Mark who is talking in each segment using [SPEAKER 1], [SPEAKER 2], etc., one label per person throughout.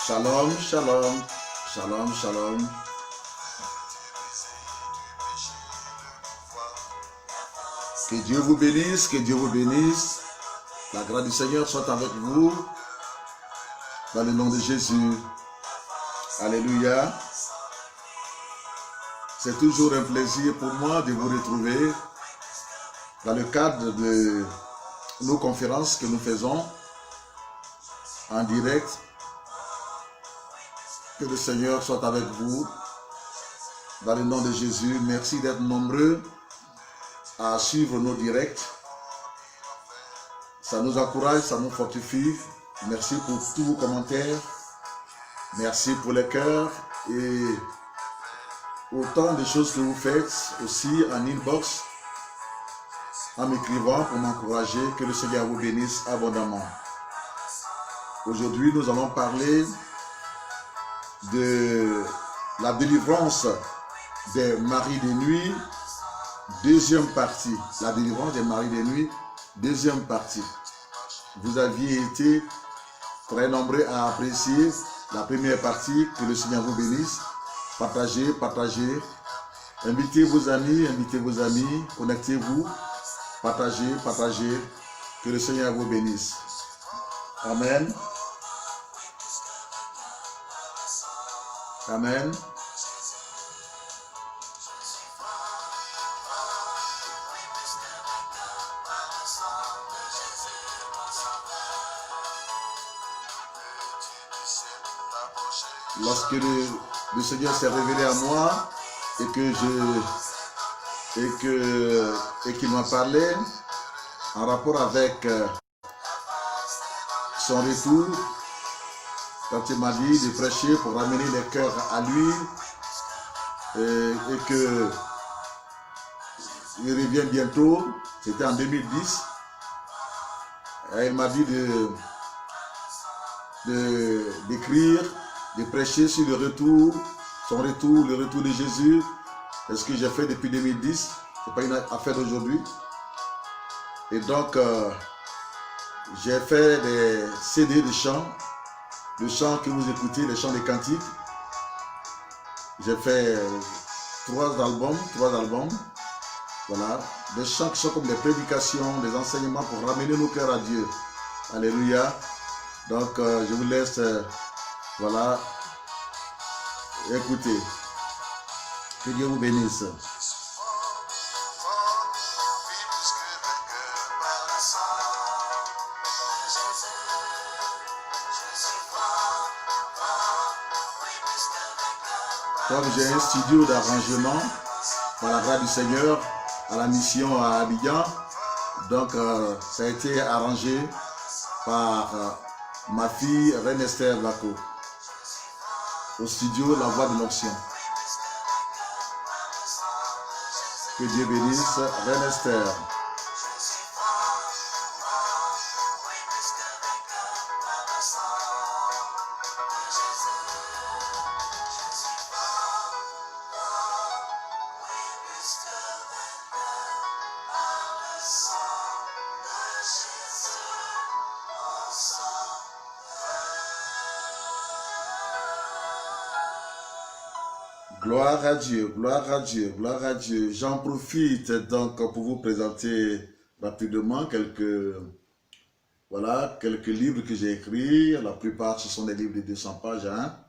[SPEAKER 1] Shalom, shalom, shalom, shalom. Que Dieu vous bénisse, que Dieu vous bénisse. La grâce du Seigneur soit avec vous. Dans le nom de Jésus. Alléluia. C'est toujours un plaisir pour moi de vous retrouver dans le cadre de nos conférences que nous faisons en direct. Que le Seigneur soit avec vous. Dans le nom de Jésus, merci d'être nombreux à suivre nos directs. Ça nous encourage, ça nous fortifie. Merci pour tous vos commentaires. Merci pour les cœurs et autant de choses que vous faites aussi en inbox, en m'écrivant pour m'encourager. Que le Seigneur vous bénisse abondamment. Aujourd'hui, nous allons parler de la délivrance des maris de nuit, deuxième partie. La délivrance des maris de nuit, deuxième partie. Vous aviez été très nombreux à apprécier la première partie. Que le Seigneur vous bénisse. Partagez, partagez. Invitez vos amis, connectez-vous. Partagez, partagez. Que le Seigneur vous bénisse. Amen. Amen. Lorsque le Seigneur s'est révélé à moi et qu'il m'a parlé en rapport avec son retour, quand il m'a dit de prêcher pour ramener les cœurs à lui et que il revient bientôt, c'était en 2010, et il m'a dit d'écrire, de prêcher sur le retour, son retour, le retour de Jésus. C'est ce que j'ai fait depuis 2010, ce n'est pas une affaire d'aujourd'hui. Et donc, j'ai fait des CD de chants, le chant que vous écoutez, les chants des cantiques. J'ai fait trois albums, voilà, des chants qui sont comme des prédications, des enseignements pour ramener nos cœurs à Dieu. Alléluia. Donc, je vous laisse, voilà, écoutez. Que Dieu vous bénisse. Comme j'ai un studio d'arrangement, par la grâce du Seigneur, à la mission à Abidjan, donc ça a été arrangé par ma fille Reine Esther Laco, au studio La Voix de l'Onction. Que Dieu bénisse Reine Esther. Gloire à Dieu, gloire à Dieu, gloire à Dieu. J'en profite donc pour vous présenter rapidement quelques livres que j'ai écrits. La plupart, ce sont des livres de 200 pages. Hein?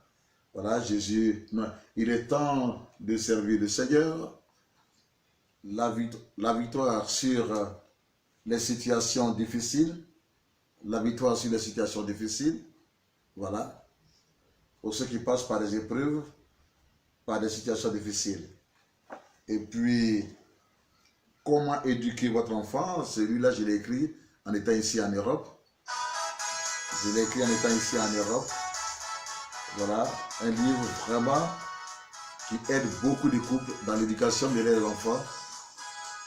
[SPEAKER 1] Voilà, Jésus, non, il est temps de servir le Seigneur. La victoire sur les situations difficiles. La victoire sur les situations difficiles. Voilà. Pour ceux qui passent par des épreuves, par des situations difficiles. Et puis, comment éduquer votre enfant? Celui-là, je l'ai écrit en étant ici en Europe. Je l'ai écrit en étant ici en Europe. Voilà, un livre vraiment qui aide beaucoup de couples dans l'éducation de leurs enfants.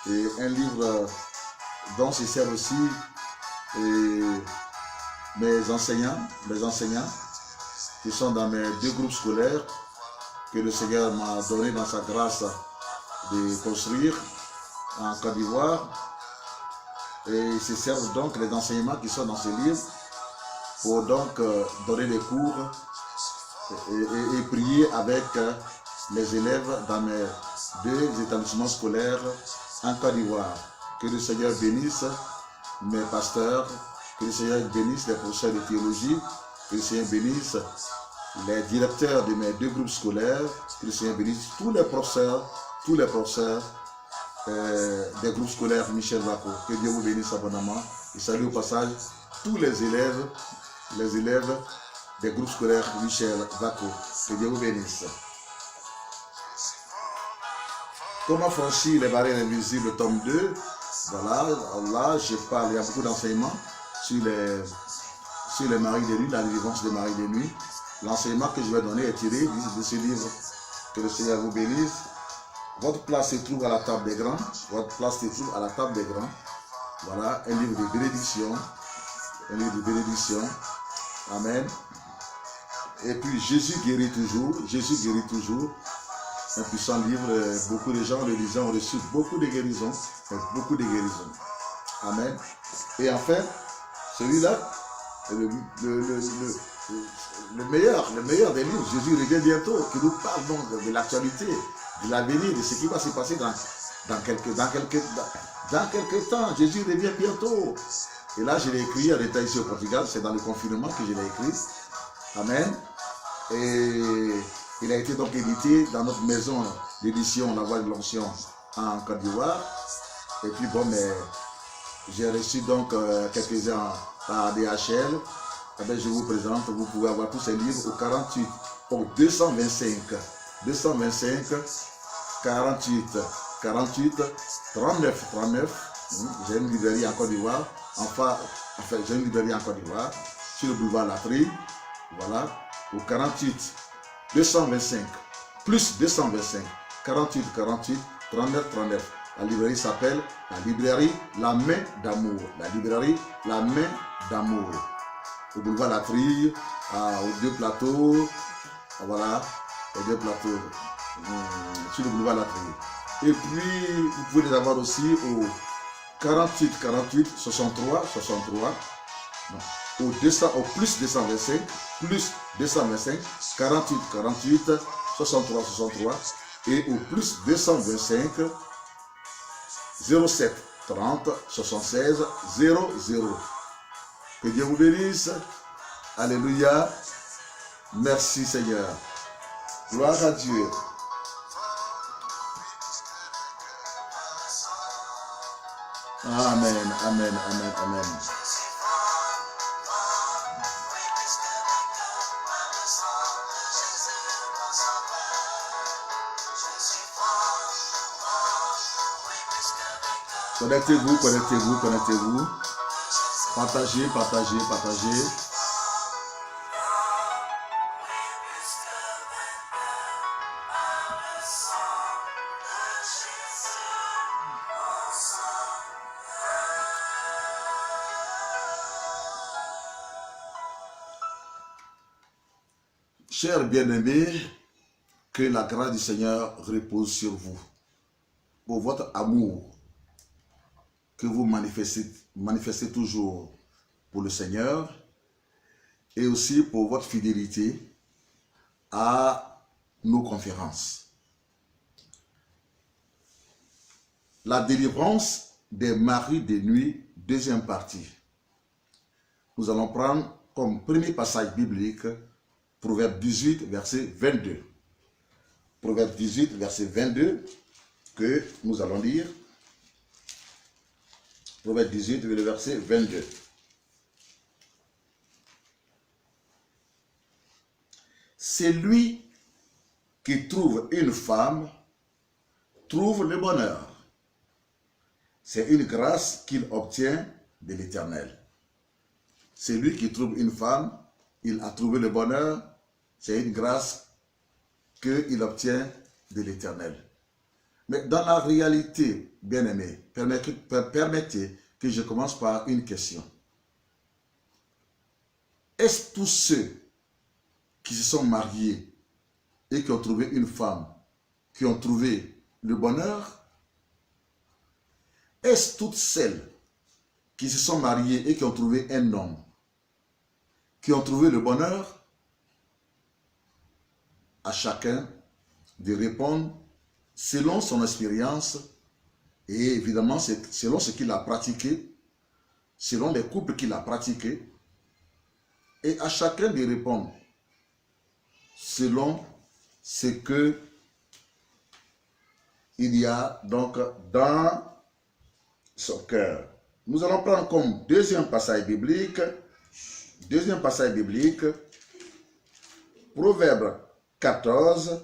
[SPEAKER 1] Et un livre dont se servent aussi mes enseignants qui sont dans mes deux groupes scolaires que le Seigneur m'a donné dans sa grâce de construire en Côte d'Ivoire. Et ils se servent donc les enseignements qui sont dans ce livre pour donc donner des cours et prier avec les élèves dans mes 2 établissements scolaires en Côte d'Ivoire. Que le Seigneur bénisse mes pasteurs, que le Seigneur bénisse les professeurs de théologie, que le Seigneur bénisse les directeurs de mes 2 groupes scolaires, que le Seigneur bénisse tous les professeurs des groupes scolaires Michel Vaco. Que Dieu vous bénisse abondamment. Et salue au passage tous les élèves des groupes scolaires Michel Vaco. Que Dieu vous bénisse. Comment franchir les barrières invisibles, tome 2. Voilà, là je parle, il y a beaucoup d'enseignements sur les maris de nuit, la délivrance des maris de nuit. L'enseignement que je vais donner est tiré de ce livre. Que le Seigneur vous bénisse. Votre place se trouve à la table des grands. Votre place se trouve à la table des grands. Voilà, un livre de bénédiction. Un livre de bénédiction. Amen. Et puis Jésus guérit toujours. Jésus guérit toujours. Un puissant livre. Beaucoup de gens le lisant ont reçu beaucoup de guérisons. Beaucoup de guérisons. Amen. Et enfin, celui-là, le meilleur des livres, Jésus revient bientôt, qui nous parle donc de l'actualité, de l'avenir, de ce qui va se passer dans quelques temps. Jésus revient bientôt. Et là, je l'ai écrit en détail ici au Portugal, c'est dans le confinement que je l'ai écrit. Amen. Et il a été donc édité dans notre maison d'édition La Voix de l'Onction en Côte d'Ivoire. Et puis bon, mais j'ai reçu donc quelques-uns par DHL. Eh bien, je vous présente, vous pouvez avoir tous ces livres au 48, au 225, 48, 39. J'ai une librairie en Côte d'Ivoire, j'ai une librairie en Côte d'Ivoire, sur le boulevard Latry, voilà, au 48, 225, plus 225, 48, 39. La librairie s'appelle la librairie La Main d'Amour. La librairie La Main d'Amour. Au boulevard Latry, aux 2 plateaux, voilà, aux 2 plateaux, sur le boulevard Latry. Et puis, vous pouvez les avoir aussi au 48, 63, non, au plus 225, 48, 63, et au plus 225, 07, 30, 76, 00. Que Dieu vous bénisse. Alléluia. Merci Seigneur. Gloire à Dieu. Amen, amen, amen, amen. Connectez-vous. Partagez. Chers bien-aimés, que la grâce du Seigneur repose sur vous. Pour votre amour que vous manifestez toujours pour le Seigneur, et aussi pour votre fidélité à nos conférences. La délivrance des maris de nuit, deuxième partie. Nous allons prendre comme premier passage biblique Proverbe 18, verset 22. Proverbe 18, verset 22, que nous allons lire. Proverbe 18, le verset 22. C'est lui qui trouve une femme, trouve le bonheur. C'est une grâce qu'il obtient de l'Éternel. C'est lui qui trouve une femme, il a trouvé le bonheur, c'est une grâce qu'il obtient de l'Éternel. Mais dans la réalité, bien-aimés, permettez que je commence par une question. Est-ce tous ceux qui se sont mariés et qui ont trouvé une femme, qui ont trouvé le bonheur? Est-ce toutes celles qui se sont mariées et qui ont trouvé un homme, qui ont trouvé le bonheur? à chacun de répondre selon son expérience et évidemment selon ce qu'il a pratiqué, selon les couples qu'il a pratiqués, et à chacun de répondre selon ce que il y a donc dans son cœur. Nous allons prendre comme deuxième passage biblique, Proverbe 14,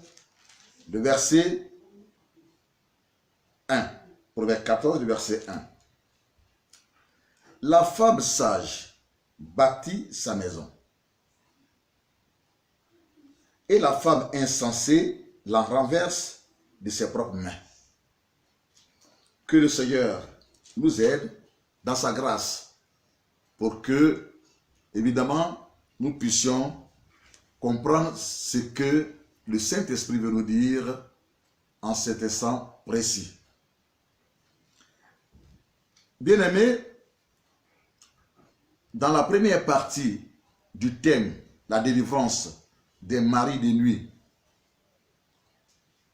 [SPEAKER 1] le verset 1. Proverbe 14, le verset 1. La femme sage bâtit sa maison, et la femme insensée la renverse de ses propres mains. Que le Seigneur nous aide dans sa grâce pour que, évidemment, nous puissions comprendre ce que le Saint-Esprit veut nous dire en cet instant précis. Bien-aimés, dans la première partie du thème, la délivrance des maris de nuit,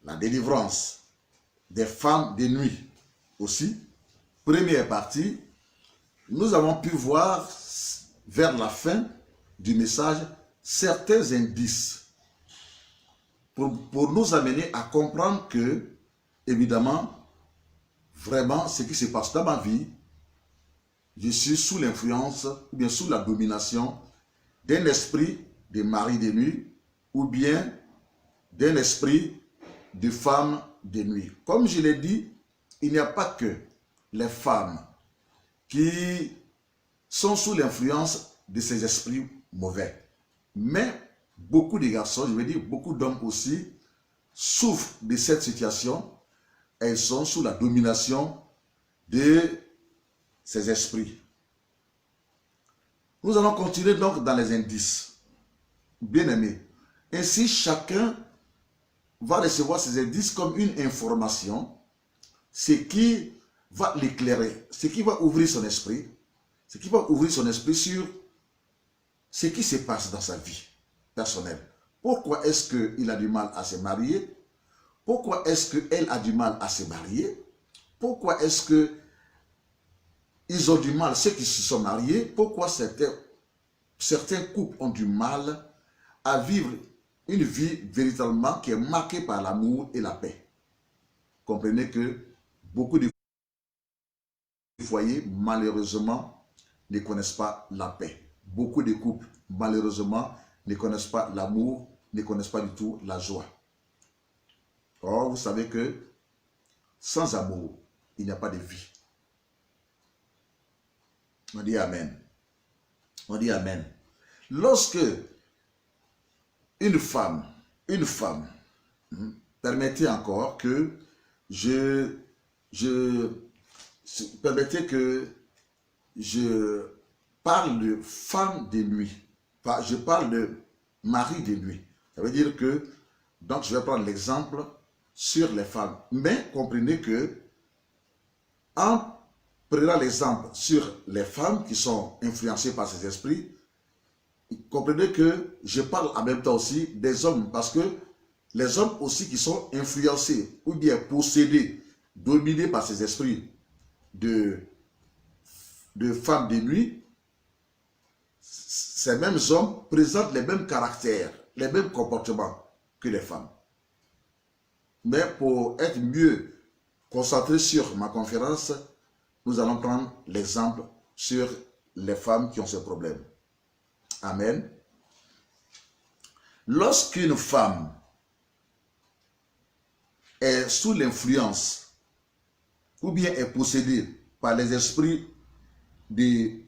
[SPEAKER 1] la délivrance des femmes de nuit aussi, première partie, nous avons pu voir vers la fin du message certains indices pour nous amener à comprendre que, évidemment, vraiment, ce qui se passe dans ma vie, je suis sous l'influence ou bien sous la domination d'un esprit de mari de nuit ou bien d'un esprit de femme de nuit. Comme je l'ai dit, il n'y a pas que les femmes qui sont sous l'influence de ces esprits mauvais. Mais beaucoup de garçons, je veux dire beaucoup d'hommes aussi, souffrent de cette situation. Elles sont sous la domination de ces esprits. Nous allons continuer donc dans les indices. Bien-aimés. Ainsi, chacun va recevoir ces indices comme une information, ce qui va l'éclairer, ce qui va ouvrir son esprit, ce qui va ouvrir son esprit sur ce qui se passe dans sa vie personnelle. Pourquoi est-ce qu'il a du mal à se marier? Pourquoi est-ce qu'elle a du mal à se marier? Pourquoi est-ce qu'ils ont du mal, ceux qui se sont mariés? Pourquoi certains couples ont du mal à vivre une vie véritablement qui est marquée par l'amour et la paix? Comprenez que beaucoup de foyers, malheureusement, ne connaissent pas la paix. Beaucoup de couples, malheureusement, ne connaissent pas l'amour, ne connaissent pas du tout la joie. Or, vous savez que sans amour, il n'y a pas de vie. On dit Amen. On dit Amen. Lorsque une femme, permettez encore que permettez que je parle de femme de nuit. Je parle de mari de nuit. Ça veut dire que, donc je vais prendre l'exemple sur les femmes. Mais comprenez que, en prenant l'exemple sur les femmes qui sont influencées par ces esprits, comprenez que je parle en même temps aussi des hommes, parce que les hommes aussi qui sont influencés ou bien possédés, dominés par ces esprits de femmes de nuit, ces mêmes hommes présentent les mêmes caractères, les mêmes comportements que les femmes. Mais pour être mieux concentré sur ma conférence, nous allons prendre l'exemple sur les femmes qui ont ce problème. Amen. Lorsqu'une femme est sous l'influence ou bien est possédée par les esprits des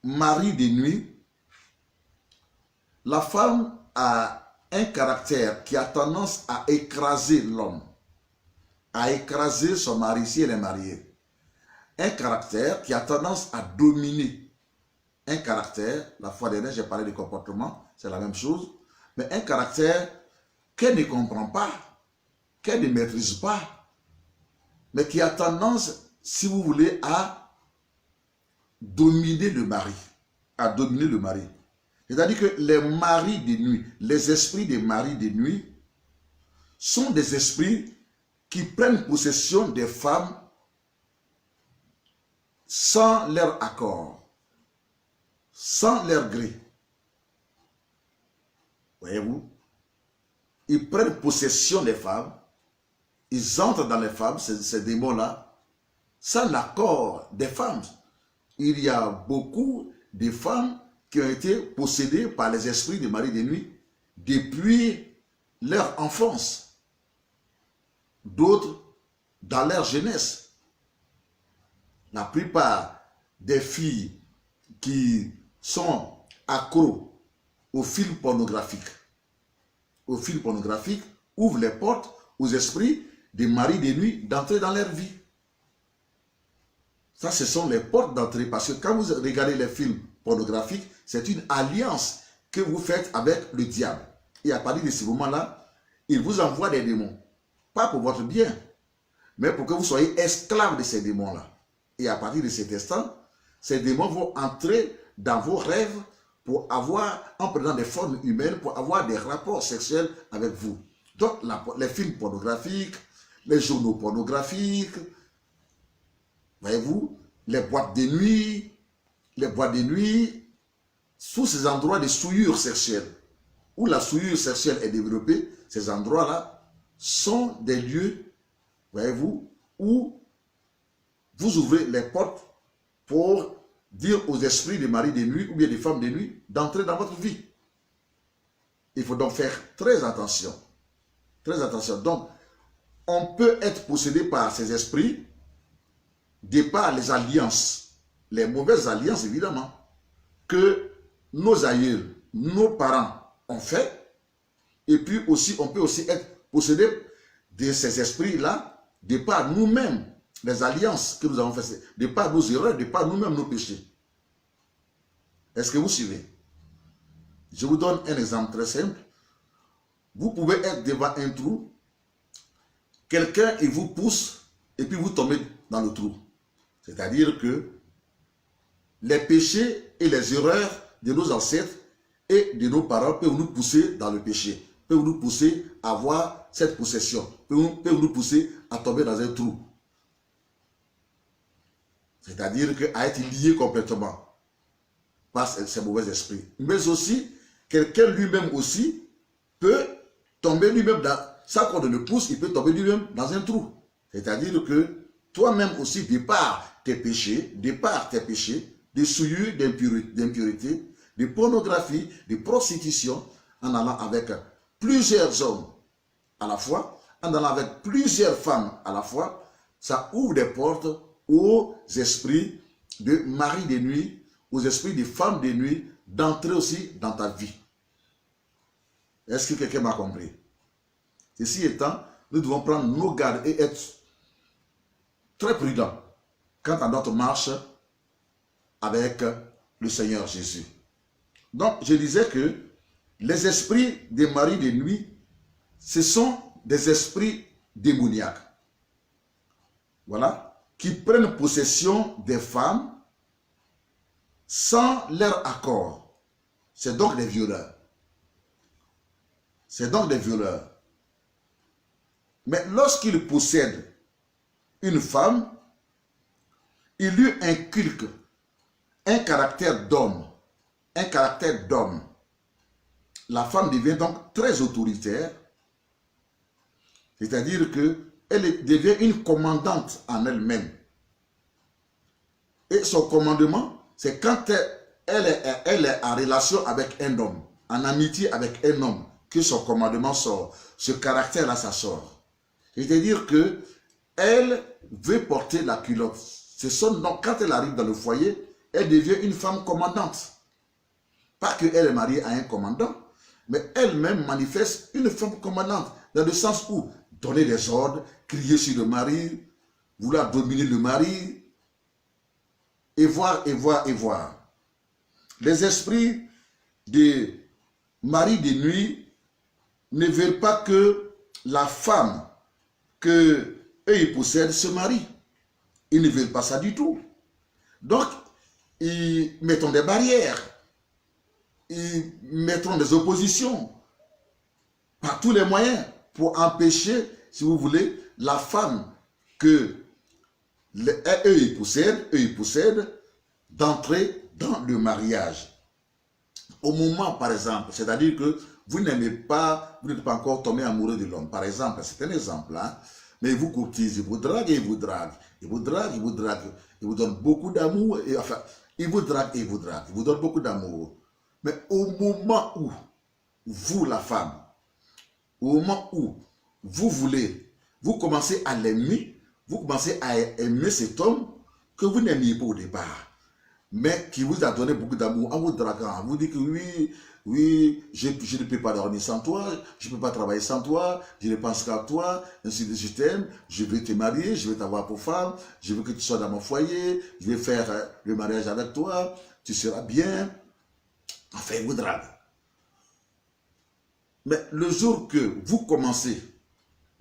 [SPEAKER 1] maris de nuit, la femme a un caractère qui a tendance à écraser l'homme, à écraser son mari si elle est mariée. Un caractère qui a tendance à dominer. Un caractère, la fois dernière j'ai parlé de comportement, c'est la même chose, mais un caractère qu'elle ne comprend pas, qu'elle ne maîtrise pas, mais qui a tendance, si vous voulez, à dominer le mari. À dominer le mari. C'est-à-dire que les maris de nuit, les esprits des maris de nuit sont des esprits qui prennent possession des femmes sans leur accord, sans leur gré. Voyez-vous? Ils prennent possession des femmes, ils entrent dans les femmes, ces démons-là, sans l'accord des femmes. Il y a beaucoup de femmes qui ont été possédées par les esprits des maris de nuit depuis leur enfance. D'autres dans leur jeunesse. La plupart des filles qui sont accros aux films pornographiques, ouvrent les portes aux esprits des maris de nuit d'entrer dans leur vie. Ça, ce sont les portes d'entrée. Parce que quand vous regardez les films pornographiques, c'est une alliance que vous faites avec le diable. Et à partir de ce moment-là, il vous envoie des démons. Pas pour votre bien, mais pour que vous soyez esclaves de ces démons-là. Et à partir de cet instant, ces démons vont entrer dans vos rêves pour avoir, en prenant des formes humaines, pour avoir des rapports sexuels avec vous. Donc, les films pornographiques, les journaux pornographiques, voyez-vous, les boîtes de nuit, sous ces endroits de souillure sexuelle, où la souillure sexuelle est développée, ces endroits-là sont des lieux, voyez-vous, où vous ouvrez les portes pour dire aux esprits des maris de nuit ou bien des femmes de nuit d'entrer dans votre vie. Il faut donc faire très attention. Très attention. Donc, on peut être possédé par ces esprits de par les alliances, les mauvaises alliances évidemment, que nos aïeux, nos parents ont fait. Et puis aussi, on peut aussi être possédé de ces esprits-là de par nous-mêmes, les alliances que nous avons faites, de par nos erreurs, de par nous-mêmes nos péchés. Est-ce que vous suivez? Je vous donne un exemple très simple. Vous pouvez être devant un trou, quelqu'un il vous pousse et puis vous tombez dans le trou. C'est-à-dire que les péchés et les erreurs de nos ancêtres et de nos parents peuvent nous pousser dans le péché, peuvent nous pousser à avoir cette possession, peuvent nous pousser à tomber dans un trou. C'est-à-dire à être lié complètement par ces mauvais esprits. Mais aussi, quelqu'un lui-même aussi peut tomber lui-même dans, sans qu'on ne le pousse, il peut tomber lui-même dans un trou. C'est-à-dire que toi-même aussi, de par tes péchés, de souillure, d'impureté, de pornographie, de prostitution, en allant avec plusieurs hommes à la fois, en allant avec plusieurs femmes à la fois, ça ouvre des portes aux esprits de mari de nuit, aux esprits de femmes de nuit, d'entrer aussi dans ta vie. Est-ce que quelqu'un m'a compris? Ceci étant, nous devons prendre nos gardes et être très prudents quant à notre marche avec le Seigneur Jésus. Donc, je disais que les esprits des maris de nuit, ce sont des esprits démoniaques. Voilà. Qui prennent possession des femmes sans leur accord. C'est donc des violeurs. C'est donc des violeurs. Mais lorsqu'ils possèdent une femme, ils lui inculquent un caractère d'homme. Un caractère d'homme. La femme devient donc très autoritaire. C'est-à-dire qu'elle devient une commandante en elle-même. Et son commandement, c'est quand elle est en relation avec un homme, en amitié avec un homme, que son commandement sort. Ce caractère-là, ça sort. C'est-à-dire qu'elle veut porter la culotte. Donc, quand elle arrive dans le foyer, elle devient une femme commandante. Pas qu'elle est mariée à un commandant, mais elle-même manifeste une femme commandante, dans le sens où donner des ordres, crier sur le mari, vouloir dominer le mari, et voir. Les esprits des maris de nuit ne veulent pas que la femme qu'eux ils possèdent se marie. Ils ne veulent pas ça du tout. Donc, ils mettront des barrières, ils mettront des oppositions, par tous les moyens, pour empêcher, si vous voulez, la femme que eux ils possèdent d'entrer dans le mariage. Au moment, par exemple, c'est-à-dire que vous n'êtes pas encore tombé amoureux de l'homme. Par exemple, c'est un exemple, hein, mais il vous courtise, il vous drague et il vous drague. Il vous drague, il vous drague. Il vous donne beaucoup d'amour. Enfin, il vous drague et il vous drague. Il vous donne beaucoup d'amour. Mais au moment où vous, la femme, au moment où vous commencez à l'aimer, vous commencez à aimer cet homme que vous n'aimiez pas au départ, mais qui vous a donné beaucoup d'amour en vous draguant. Vous dites que oui, je ne peux pas dormir sans toi, je ne peux pas travailler sans toi, je ne pense qu'à toi, ainsi de suite, je t'aime, je vais te marier, je vais t'avoir pour femme, je veux que tu sois dans mon foyer, je vais faire le mariage avec toi, tu seras bien. Enfin, il vous drague. Mais le jour que vous commencez,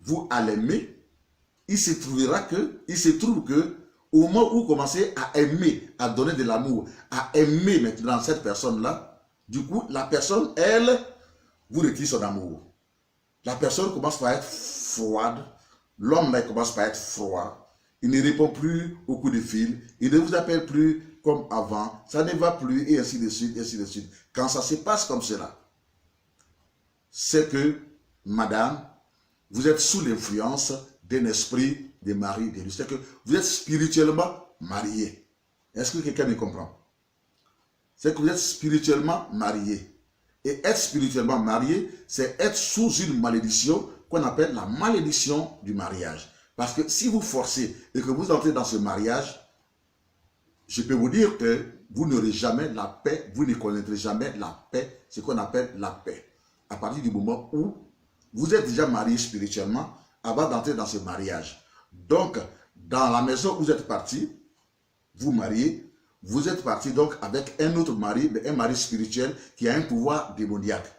[SPEAKER 1] vous à l'aimer, il se trouve que au moment où vous commencez à aimer, à donner de l'amour, à aimer maintenant cette personne-là, du coup, la personne, elle, vous retire son amour. La personne commence par être froide, l'homme là, il commence par être froid, il ne répond plus au coup de fil, il ne vous appelle plus comme avant, ça ne va plus, et ainsi de suite, et ainsi de suite. Quand ça se passe comme cela, c'est que, madame, vous êtes sous l'influence d'un esprit de mari de lui. C'est que vous êtes spirituellement marié. Est-ce que quelqu'un me comprend? C'est que vous êtes spirituellement marié. Et être spirituellement marié, c'est être sous une malédiction qu'on appelle la malédiction du mariage. Parce que si vous forcez et que vous entrez dans ce mariage, je peux vous dire que vous n'aurez jamais la paix, vous ne connaîtrez jamais la paix, ce qu'on appelle la paix. À partir du moment où vous êtes déjà marié spirituellement avant d'entrer dans ce mariage. Donc, dans la maison où vous êtes parti, vous mariez, vous êtes parti donc avec un autre mari, un mari spirituel qui a un pouvoir démoniaque.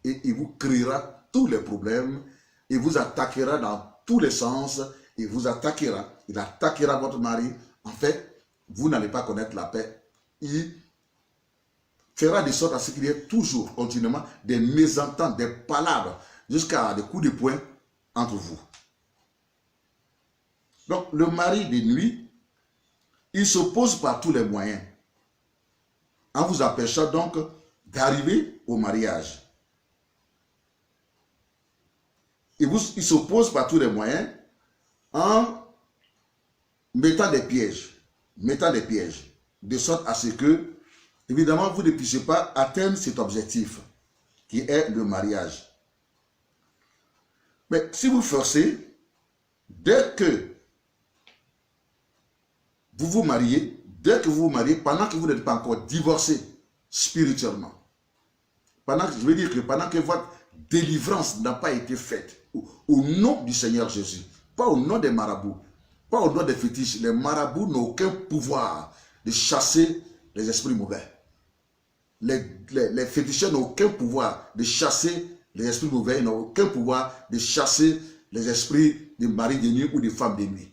[SPEAKER 1] Et il vous créera tous les problèmes, il vous attaquera dans tous les sens, il vous attaquera, il attaquera votre mari. En fait, vous n'allez pas connaître la paix. Il fera de sorte à ce qu'il y ait toujours, continuellement, des mésententes, des palabres, jusqu'à des coups de poing entre vous. Donc, le mari de nuit, il s'oppose par tous les moyens, en vous empêchant donc d'arriver au mariage. Il s'oppose par tous les moyens en mettant des pièges, de sorte à ce que, évidemment, vous ne puissiez pas atteindre cet objectif, qui est le mariage. Mais si vous forcez, dès que vous vous mariez, pendant que vous n'êtes pas encore divorcé spirituellement, pendant que votre délivrance n'a pas été faite au nom du Seigneur Jésus, pas au nom des marabouts, pas au nom des fétiches. Les marabouts n'ont aucun pouvoir de chasser les esprits mauvais. Les féticheurs n'ont aucun pouvoir de chasser les esprits mauvais, ils n'ont aucun pouvoir de chasser les esprits des maris de nuit ou des femmes de nuit.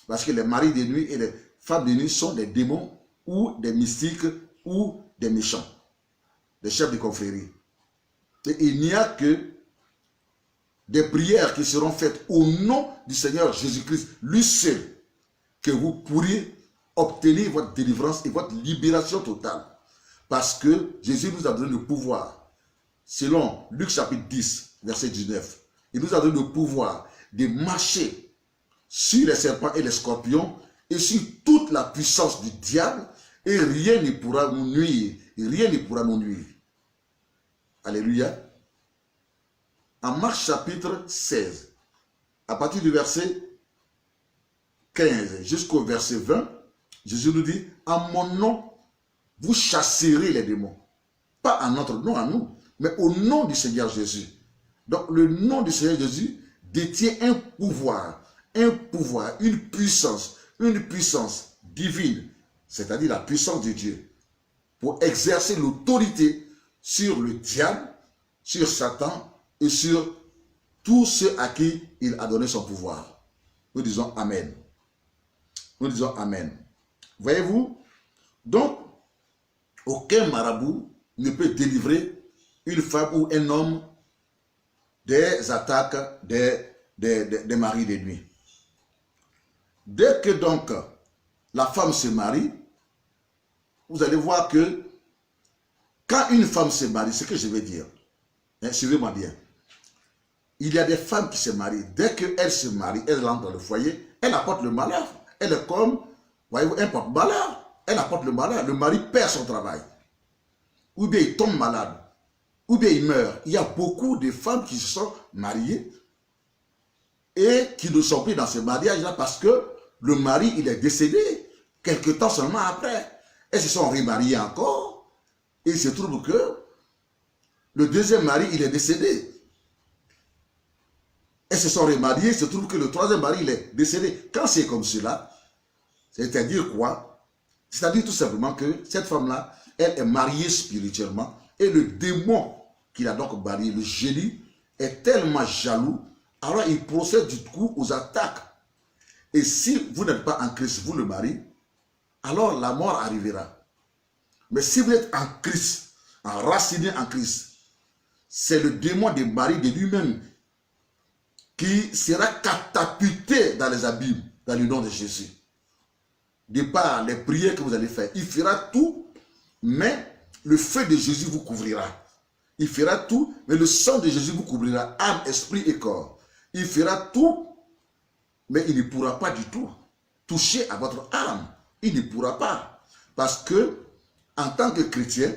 [SPEAKER 1] Parce que les maris de nuit et les femmes de nuit sont des démons ou des mystiques ou des méchants, des chefs de confrérie. Et il n'y a que des prières qui seront faites au nom du Seigneur Jésus-Christ, lui seul, que vous pourriez obtenir votre délivrance et votre libération totale. Parce que Jésus nous a donné le pouvoir, selon Luc chapitre 10, verset 19, il nous a donné le pouvoir de marcher sur les serpents et les scorpions et sur toute la puissance du diable, et rien ne pourra nous nuire. Rien ne pourra nous nuire. Alléluia. En Marc chapitre 16, à partir du verset 15 jusqu'au verset 20, Jésus nous dit, en mon nom, vous chasserez les démons. Pas en notre nom à nous, mais au nom du Seigneur Jésus. Donc le nom du Seigneur Jésus détient un pouvoir, une puissance divine, c'est-à-dire la puissance de Dieu, pour exercer l'autorité sur le diable, sur Satan et sur tous ceux à qui il a donné son pouvoir. Nous disons Amen. Nous disons Amen. Voyez-vous? Donc, aucun marabout ne peut délivrer une femme ou un homme des attaques des maris de nuit. Dès que donc la femme se marie, vous allez voir que quand une femme se marie, ce que je veux dire, hein, suivez-moi bien, il y a des femmes qui se marient. Dès qu'elles se marient, elles rentrent dans le foyer, elles apportent le malheur. Elle est comme, voyez-vous, un porte-malheur. Elle apporte le malheur. Le mari perd son travail. Ou bien il tombe malade. Ou bien il meurt. Il y a beaucoup de femmes qui se sont mariées et qui ne sont plus dans ce mariage-là parce que le mari, il est décédé quelque temps seulement après. Elles se sont remariées encore et il se trouve que le deuxième mari, il est décédé. Elles se sont remariées, il se trouve que le troisième mari, il est décédé. Quand c'est comme cela, c'est-à-dire quoi? C'est-à-dire tout simplement que cette femme-là, elle est mariée spirituellement et le démon qui l'a donc mariée, le génie, est tellement jaloux, alors il procède du coup aux attaques. Et si vous n'êtes pas en Christ, vous le mari, alors la mort arrivera. Mais si vous êtes en Christ, enraciné en Christ, c'est le démon des maris de lui-même qui sera catapulté dans les abîmes, dans le nom de Jésus. De par les prières que vous allez faire, il fera tout, mais le feu de Jésus vous couvrira. Il fera tout, mais le sang de Jésus vous couvrira, âme, esprit et corps. Il fera tout, mais il ne pourra pas du tout toucher à votre âme. Il ne pourra pas. Parce que, en tant que chrétien,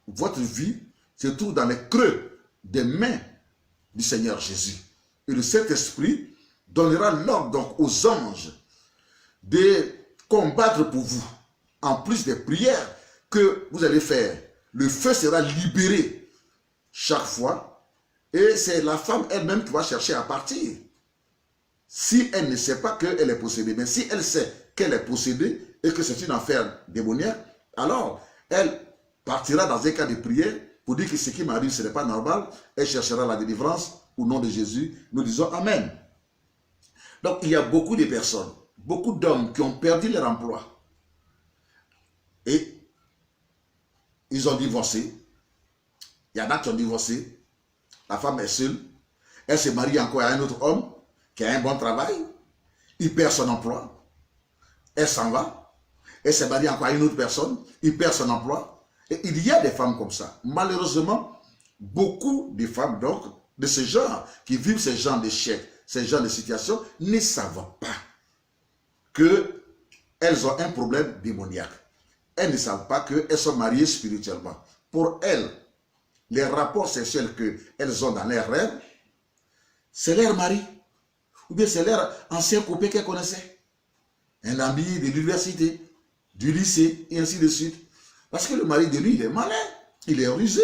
[SPEAKER 1] votre vie se trouve dans les creux des mains du Seigneur Jésus. Et le Saint-Esprit donnera l'ordre donc aux anges de combattre pour vous. En plus des prières que vous allez faire, le feu sera libéré chaque fois. Et c'est la femme elle-même qui va chercher à partir. Si elle ne sait pas qu'elle est possédée, mais si elle sait qu'elle est possédée et que c'est une affaire démoniaque, alors elle partira dans un cas de prière pour dire que ce qui m'arrive, ce n'est pas normal. Elle cherchera la délivrance au nom de Jésus. Nous disons Amen. Donc il y a beaucoup de personnes, beaucoup d'hommes qui ont perdu leur emploi. Et ils ont divorcé. Il y en a qui ont divorcé. La femme est seule. Elle se marie encore à un autre homme qui a un bon travail. Il perd son emploi. Elle s'en va. Elle se marie encore à une autre personne. Il perd son emploi. Et il y a des femmes comme ça. Malheureusement, beaucoup de femmes donc, de ce genre, qui vivent ce genre d'échecs, ce genre de situations, ne savent pas qu'elles ont un problème démoniaque. Elles ne savent pas qu'elles sont mariées spirituellement. Pour elles, les rapports sexuels qu'elles ont dans leurs rêves, c'est leur mari. Ou bien c'est leur ancien copain qu'elles connaissaient. Un ami de l'université, du lycée, et ainsi de suite. Parce que le mari de lui, il est malin. Il est rusé.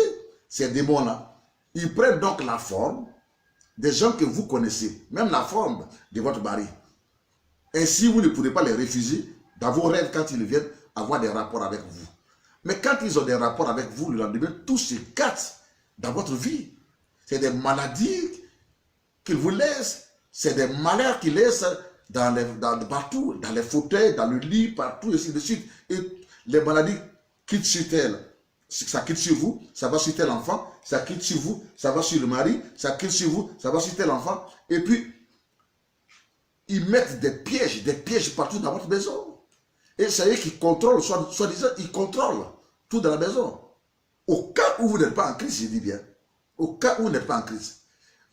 [SPEAKER 1] Ces démons-là. Ils prennent donc la forme des gens que vous connaissez. Même la forme de votre mari. Ainsi, vous ne pourrez pas les refuser dans vos rêves quand ils viennent avoir des rapports avec vous. Mais quand ils ont des rapports avec vous, le lendemain, tout se casse dans votre vie. C'est des maladies qu'ils vous laissent. C'est des malheurs qu'ils laissent partout, dans les fauteuils, dans le lit, partout, et ainsi de suite. Et les maladies quittent sur elles. Ça quitte sur vous, ça va sur tel enfant. Ça quitte sur vous, ça va sur le mari. Ça quitte sur vous, ça va sur tel enfant. Et puis, ils mettent des pièges partout dans votre maison. Et c'est eux qui contrôlent, soi-disant, ils contrôlent tout dans la maison. Au cas où vous n'êtes pas en Christ, je dis bien. Au cas où vous n'êtes pas en Christ.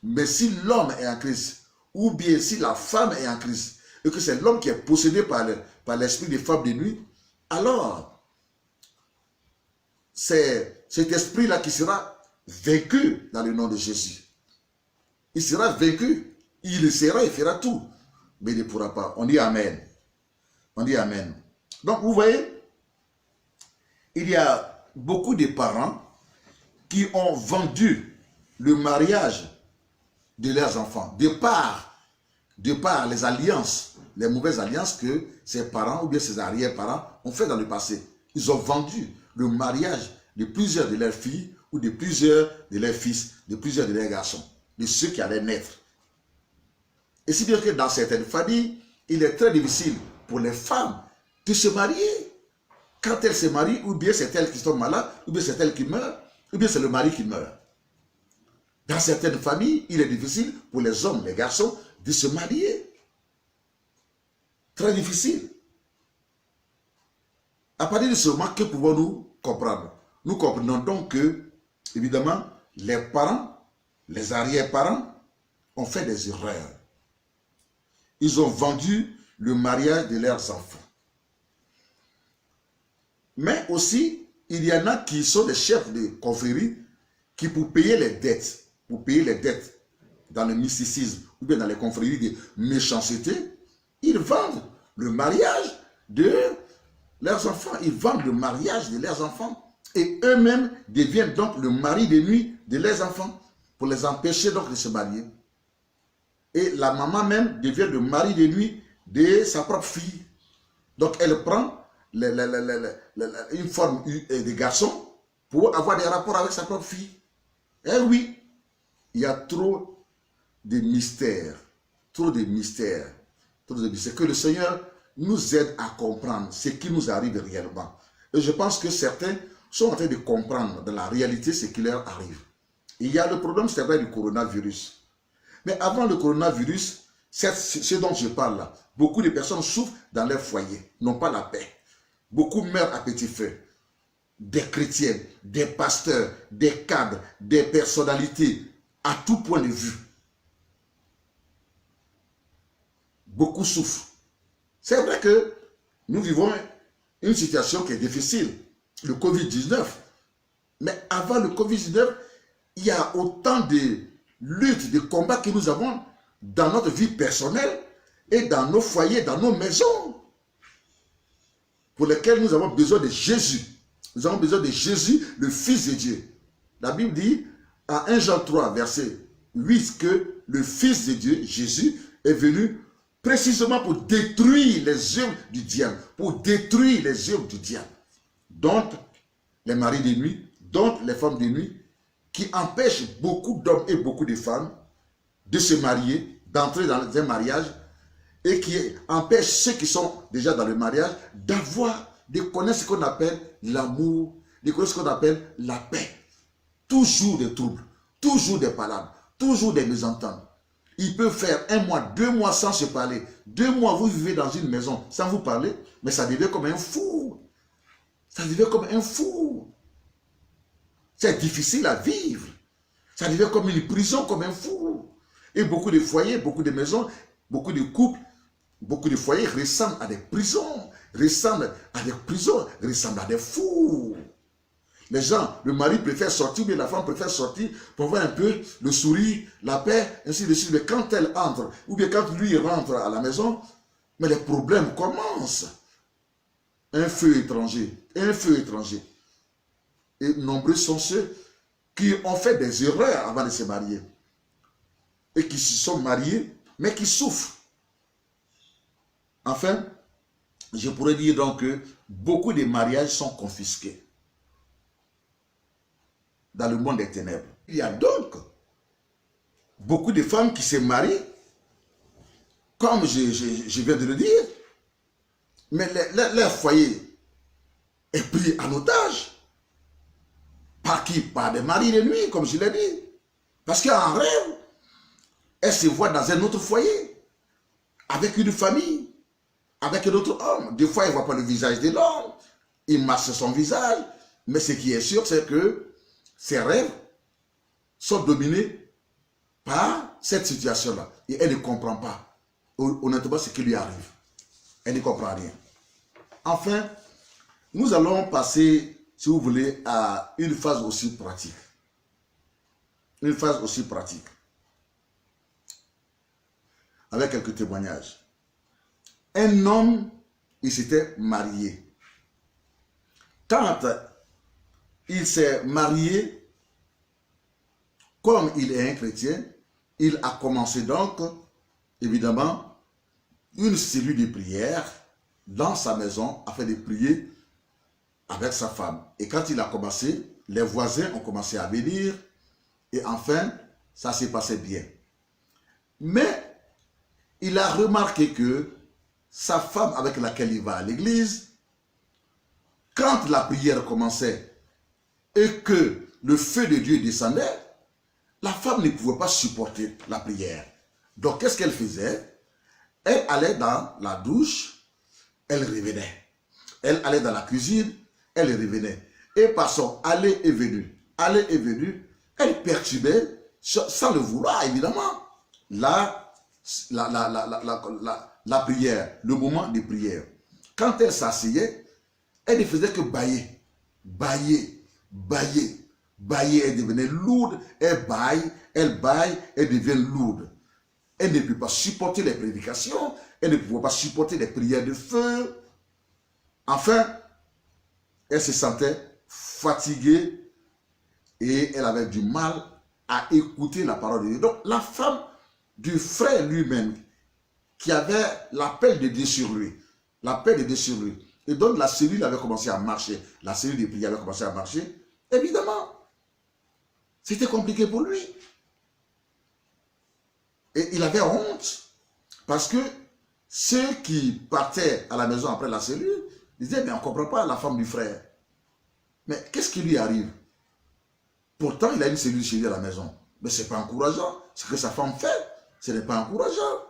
[SPEAKER 1] Mais si l'homme est en Christ, ou bien si la femme est en Christ, et que c'est l'homme qui est possédé par l'esprit des femmes de nuit, alors, c'est cet esprit-là qui sera vaincu dans le nom de Jésus. Il sera vaincu. Il le sera, il fera tout. Mais il ne pourra pas. On dit Amen. On dit Amen. Donc, vous voyez, il y a beaucoup de parents qui ont vendu le mariage de leurs enfants, de par les alliances, les mauvaises alliances que ses parents ou bien ses arrière-parents ont fait dans le passé. Ils ont vendu le mariage de plusieurs de leurs filles ou de plusieurs de leurs fils, de plusieurs de leurs garçons, de ceux qui allaient naître. Et si bien que dans certaines familles, il est très difficile pour les femmes de se marier. Quand elles se marient, ou bien c'est elles qui sont malades, ou bien c'est elles qui meurent, ou bien c'est le mari qui meurt. Dans certaines familles, il est difficile pour les hommes, les garçons, de se marier. Très difficile. À partir de ce moment, que pouvons-nous comprendre? Nous comprenons donc que, évidemment, les parents, les arrière-parents ont fait des erreurs. Ils ont vendu le mariage de leurs enfants. Mais aussi, il y en a qui sont des chefs de confrérie qui, pour payer les dettes dans le mysticisme ou bien dans les confréries de méchanceté, ils vendent le mariage de leurs enfants. Ils vendent le mariage de leurs enfants. Et eux-mêmes deviennent donc le mari de nuit de leurs enfants pour les empêcher donc de se marier. Et la maman même devient le mari de nuit de sa propre fille. Donc elle prend une forme de garçon pour avoir des rapports avec sa propre fille. Eh oui, il y a trop de mystères, trop de mystères, trop de mystères. Que le Seigneur nous aide à comprendre ce qui nous arrive réellement. Et je pense que certains sont en train de comprendre dans la réalité ce qui leur arrive. Il y a le problème, c'est vrai, du coronavirus. Mais avant le coronavirus, ce dont je parle là, beaucoup de personnes souffrent dans leur foyer, n'ont pas la paix. Beaucoup meurent à petit feu. Des chrétiens, des pasteurs, des cadres, des personnalités, à tout point de vue. Beaucoup souffrent. C'est vrai que nous vivons une situation qui est difficile, le Covid-19. Mais avant le Covid-19, il y a autant de luttes, de combats que nous avons dans notre vie personnelle et dans nos foyers, dans nos maisons, pour lesquels nous avons besoin de Jésus. Nous avons besoin de Jésus, le Fils de Dieu. La Bible dit, à 1 Jean 3, verset 8, que le Fils de Dieu, Jésus, est venu précisément pour détruire les œuvres du diable. Pour détruire les œuvres du diable. Donc, les maris de nuit, donc les femmes de nuit, qui empêchent beaucoup d'hommes et beaucoup de femmes de se marier, d'entrer dans un mariage, et qui empêchent ceux qui sont déjà dans le mariage d'avoir, de connaître ce qu'on appelle l'amour, de connaître ce qu'on appelle la paix. Toujours des troubles, toujours des palabres, toujours des mésententes. Il peut faire 1 mois, 2 mois sans se parler. 2 mois, vous vivez dans une maison sans vous parler, mais ça devient comme un fou. Ça devient comme un fou. C'est difficile à vivre. Ça devient comme une prison, comme un fou. Et beaucoup de foyers, beaucoup de maisons, beaucoup de couples, beaucoup de foyers ressemblent à des prisons, ressemblent à des fous. Les gens, le mari préfère sortir, mais la femme préfère sortir pour avoir un peu le sourire, la paix, ainsi de suite. Mais quand elle entre, ou bien quand lui rentre à la maison, mais les problèmes commencent. Un feu étranger, un feu étranger. Et nombreux sont ceux qui ont fait des erreurs avant de se marier. Et qui se sont mariés, mais qui souffrent. Enfin, je pourrais dire donc que beaucoup de mariages sont confisqués dans le monde des ténèbres. Il y a donc beaucoup de femmes qui se marient, comme je viens de le dire, mais leur foyer est pris en otage. Par qui? Par des maris de nuit, comme je l'ai dit. Parce qu'en rêve, elles se voient dans un autre foyer, avec une famille, avec un autre homme. Des fois, ils ne voient pas le visage de l'homme, ils massent son visage, mais ce qui est sûr, c'est que ses rêves sont dominés par cette situation-là. Et elle ne comprend pas, honnêtement, ce qui lui arrive. Elle ne comprend rien. Enfin, nous allons passer, si vous voulez, à une phase aussi pratique. Une phase aussi pratique. Avec quelques témoignages. Un homme, il s'était marié. Quand il s'est marié, comme il est un chrétien, il a commencé donc, évidemment, une cellule de prière dans sa maison afin de prier avec sa femme. Et quand il a commencé, les voisins ont commencé à venir et enfin, ça s'est passé bien. Mais il a remarqué que sa femme avec laquelle il va à l'église, quand la prière commençait et que le feu de Dieu descendait, la femme ne pouvait pas supporter la prière. Donc, qu'est-ce qu'elle faisait? Elle allait dans la douche, elle revenait. Elle allait dans la cuisine, elle revenait. Et par son aller et venue, elle perturbait, sans le vouloir, évidemment, la prière, le moment de prière. Quand elle s'asseyait, elle ne faisait que bailler, bailler, bailler, bailler. Elle devenait lourde, elle baille, elle devient lourde. Elle ne peut pas supporter les prédications, elle ne pouvait pas supporter les prières de feu. Enfin, elle se sentait fatiguée et elle avait du mal à écouter la parole de Dieu. Donc, la femme du frère lui-même, qui avait l'appel de Dieu sur lui, l'appel de Dieu sur lui, et donc la cellule avait commencé à marcher, la cellule de prière avait commencé à marcher, évidemment, c'était compliqué pour lui. Et il avait honte, parce que ceux qui partaient à la maison après la cellule disaient, mais on ne comprend pas la femme du frère. Mais qu'est-ce qui lui arrive? Pourtant, il a une cellule chez lui à la maison. Mais ce n'est pas encourageant. Ce que sa femme fait, ce n'est pas encourageant.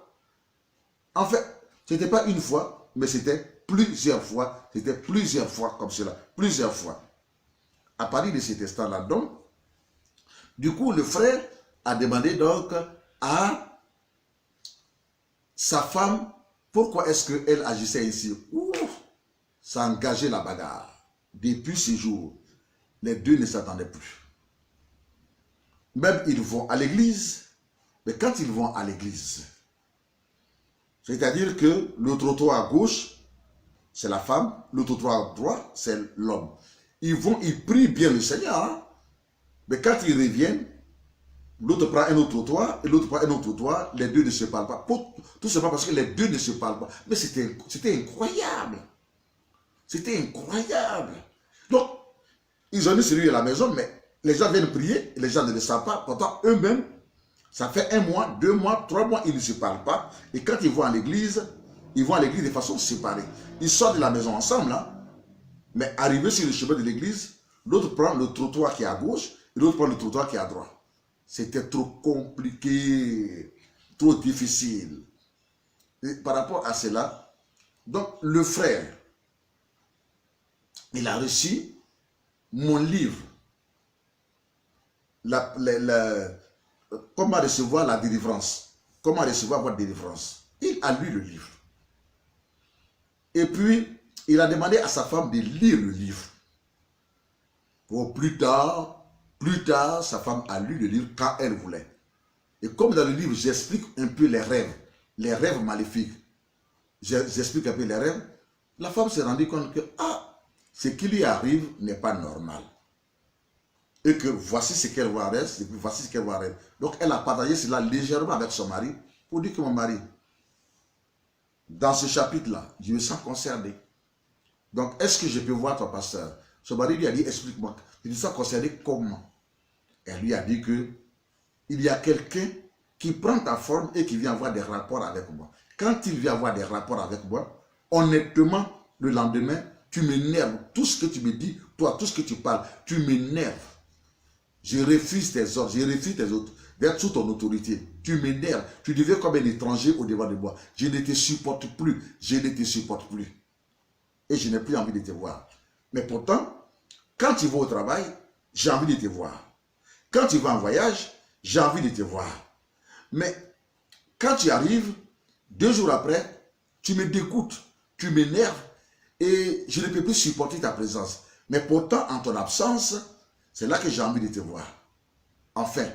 [SPEAKER 1] En fait, ce n'était pas une fois, mais c'était plusieurs fois. C'était plusieurs fois comme cela. Plusieurs fois. À partir de cet instant-là, donc, du coup, le frère a demandé donc à sa femme, pourquoi est-ce qu'elle agissait ici? Ça a engagé la bagarre. Depuis ce jour, les deux ne s'attendaient plus. Même ils vont à l'église, mais quand ils vont à l'église, c'est-à-dire que le trottoir à gauche, c'est la femme, le trottoir à droite, c'est l'homme. Ils prient bien le Seigneur, hein? Mais quand ils reviennent, l'autre prend un autre trottoir et l'autre prend un autre trottoir, les deux ne se parlent pas. Tout simplement parce que les deux ne se parlent pas. Mais c'était incroyable. C'était incroyable. Donc, ils ont mis celui à la maison, mais les gens viennent prier, et les gens ne le savent pas. Pourtant, eux-mêmes, ça fait 1 mois, 2 mois, 3 mois, ils ne se parlent pas. Et quand ils vont à l'église, ils vont à l'église de façon séparée. Ils sortent de la maison ensemble, hein, mais arrivés sur le chemin de l'église, l'autre prend le trottoir qui est à gauche et l'autre prend le trottoir qui est à droite. C'était trop compliqué, trop difficile. Et par rapport à cela, donc le frère, il a reçu mon livre, comment recevoir la délivrance, comment recevoir votre délivrance. Il a lu le livre. Et puis, il a demandé à sa femme de lire le livre. Pour plus tard, sa femme a lu le livre quand elle voulait. Et comme dans le livre, j'explique un peu les rêves maléfiques. J'explique un peu les rêves. La femme s'est rendue compte que, ce qui lui arrive n'est pas normal. Et que voici ce qu'elle voit en rêve, voici ce qu'elle voit en rêve. Donc elle a partagé cela légèrement avec son mari pour dire que mon mari, dans ce chapitre-là, je me sens concerné. Donc est-ce que je peux voir ton pasteur? Son mari lui a dit, explique-moi. Il me sens concerné comment? Elle lui a dit que il y a quelqu'un qui prend ta forme et qui vient avoir des rapports avec moi. Quand il vient avoir des rapports avec moi, honnêtement, le lendemain, tu m'énerves. Tout ce que tu me dis, toi, tout ce que tu parles, tu m'énerves. Je refuse tes ordres, je refuse tes autres, d'être sous ton autorité. Tu m'énerves, tu deviens comme un étranger au devant de moi. Je ne te supporte plus, je ne te supporte plus. Et je n'ai plus envie de te voir. Mais pourtant, quand tu vas au travail, j'ai envie de te voir. Quand tu vas en voyage, j'ai envie de te voir. Mais quand tu arrives, 2 jours après, tu me dégoûtes, tu m'énerves et je ne peux plus supporter ta présence. Mais pourtant, en ton absence, c'est là que j'ai envie de te voir. Enfin,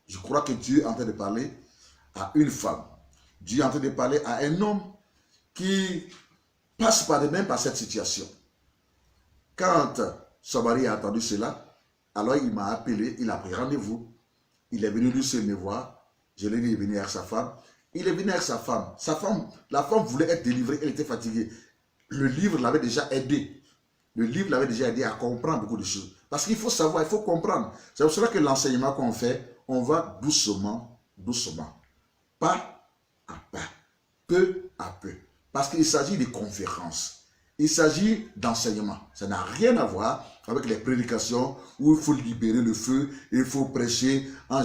[SPEAKER 1] je crois que Dieu est en train de parler à une femme. Dieu est en train de parler à un homme qui passe par cette situation. Quand son mari a entendu cela, alors il m'a appelé, il a pris rendez-vous. Il est venu lui seul me voir. Je lui ai dit, il est venu avec sa femme. Il est venu avec sa femme. La femme voulait être délivrée, elle était fatiguée. Le livre l'avait déjà aidé. Le livre l'avait déjà aidé à comprendre beaucoup de choses. Parce qu'il faut savoir, il faut comprendre. C'est pour cela que l'enseignement qu'on fait, on va doucement, doucement. Pas à pas. Peu à peu. Parce qu'il s'agit de conférences. Il s'agit d'enseignement. Ça n'a rien à voir avec les prédications où il faut libérer le feu, il faut prêcher en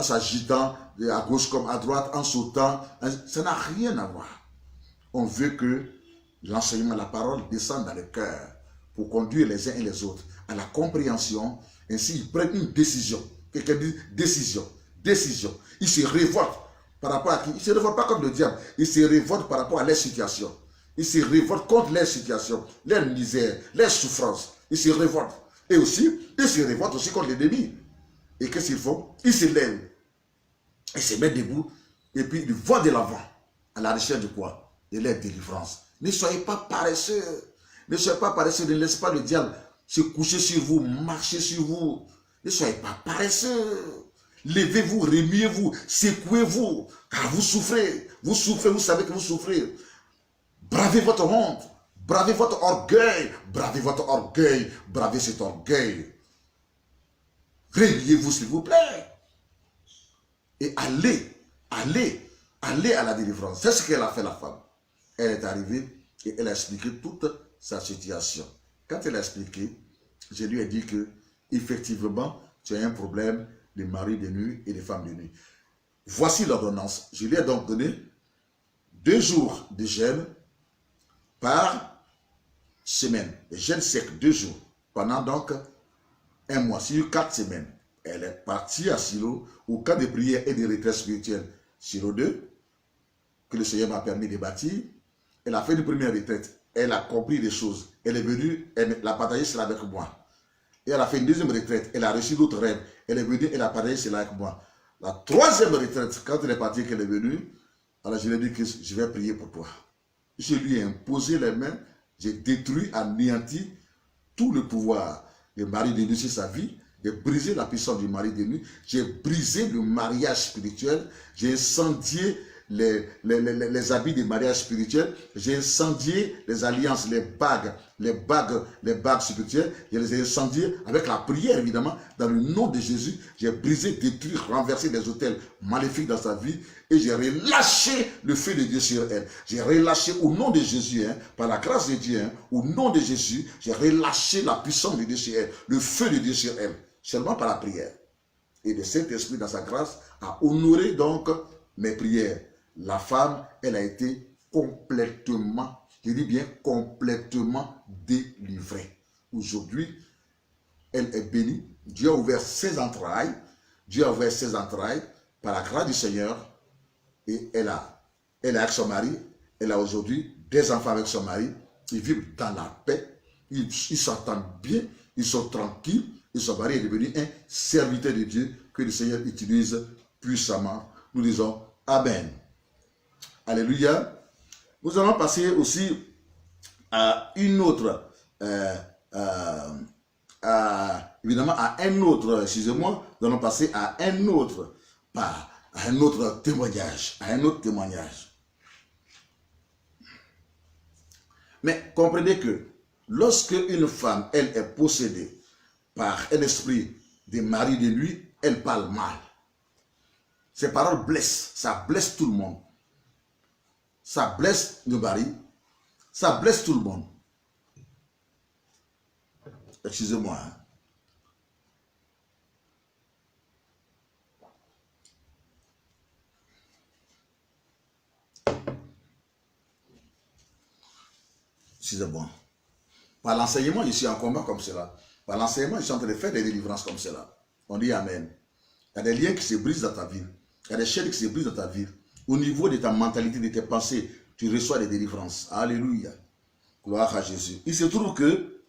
[SPEAKER 1] s'agitant à gauche comme à droite, en sautant. Ça n'a rien à voir. On veut que l'enseignement, la parole descende dans le cœur pour conduire les uns et les autres à la compréhension. Ainsi, ils prennent une décision. Quelqu'un dit décision, décision. Ils se révoltent par rapport à qui? Ils ne se révoltent pas comme le diable. Ils se révoltent par rapport à leur situation. Ils se révoltent contre leur situation, leur misère, leur souffrance. Ils se révoltent. Et aussi, ils se révoltent aussi contre l'ennemi. Et qu'est-ce qu'ils font? Ils se lèvent. Ils se mettent debout. Et puis, ils vont de l'avant. À la recherche de quoi? De leur délivrance. Ne soyez pas paresseux. Ne soyez pas paresseux. Ne laissez pas le diable se coucher sur vous, marcher sur vous. Ne soyez pas paresseux. Levez-vous, remuez-vous, secouez-vous. Car vous souffrez. Vous souffrez, vous savez que vous souffrez. Bravez votre honte. Bravez votre orgueil. Bravez votre orgueil. Bravez cet orgueil. Réveillez-vous, s'il vous plaît. Et allez à la délivrance. C'est ce qu'elle a fait, la femme. Elle est arrivée et elle a expliqué toute sa situation. Quand elle a expliqué, je lui ai dit que, effectivement, tu as un problème de mari de nuit et de femme de nuit. Voici l'ordonnance. Je lui ai donc donné 2 jours de jeûne par semaine. Le jeûne sec, 2 jours. Pendant donc 1 mois, sur 4 semaines. Elle est partie à Silo, au camp de prière et de retraite spirituelle Silo 2, que le Seigneur m'a permis de bâtir. Elle a fait une première retraite. Elle a compris des choses. Elle est venue, elle a partagé cela avec moi. Et elle a fait une deuxième retraite. Elle a reçu d'autres rêves. Elle est venue, elle a partagé cela avec moi. La troisième retraite, quand elle est partie, qu'elle est venue, alors je lui ai dit que je vais prier pour toi. Je lui ai imposé les mains. J'ai détruit, anéanti tout le pouvoir du mari de nuit sur sa vie. J'ai brisé la puissance du mari de nuit. J'ai brisé le mariage spirituel. J'ai incendié les habits des mariages spirituels. J'ai incendié les alliances, les bagues spirituelles. Je les ai incendiées avec la prière, évidemment. Dans le nom de Jésus, j'ai brisé, détruit, renversé des autels maléfiques dans sa vie. Et j'ai relâché le feu de Dieu sur elle. J'ai relâché au nom de Jésus, par la grâce de Dieu, au nom de Jésus, j'ai relâché la puissance de Dieu sur elle, le feu de Dieu sur elle, seulement par la prière. Et le Saint-Esprit, dans sa grâce, a honoré donc mes prières. La femme, elle a été complètement, je dis bien complètement délivrée. Aujourd'hui, elle est bénie. Dieu a ouvert ses entrailles. Dieu a ouvert ses entrailles par la grâce du Seigneur. Et elle est avec son mari. Elle a aujourd'hui des enfants avec son mari. Ils vivent dans la paix. Ils s'entendent bien. Ils sont tranquilles. Et son mari est devenu un serviteur de Dieu que le Seigneur utilise puissamment. Nous disons Amen. Alléluia. Nous allons passer aussi à une autre, évidemment à un autre, excusez-moi, nous allons passer à un autre témoignage, Mais comprenez que lorsque une femme, elle est possédée par un esprit de mari de nuit, elle parle mal. Ces paroles blessent, ça blesse tout le monde. Ça blesse le mari, ça blesse tout le monde. Excusez-moi. Excusez-moi. Par l'enseignement, je suis en combat comme cela. Par l'enseignement, je suis en train de faire des délivrances comme cela. On dit Amen. Il y a des liens qui se brisent dans ta vie. Il y a des chaînes qui se brisent dans ta vie. Au niveau de ta mentalité, de tes pensées, tu reçois des délivrances. Alléluia. Gloire à Jésus. Il se trouve que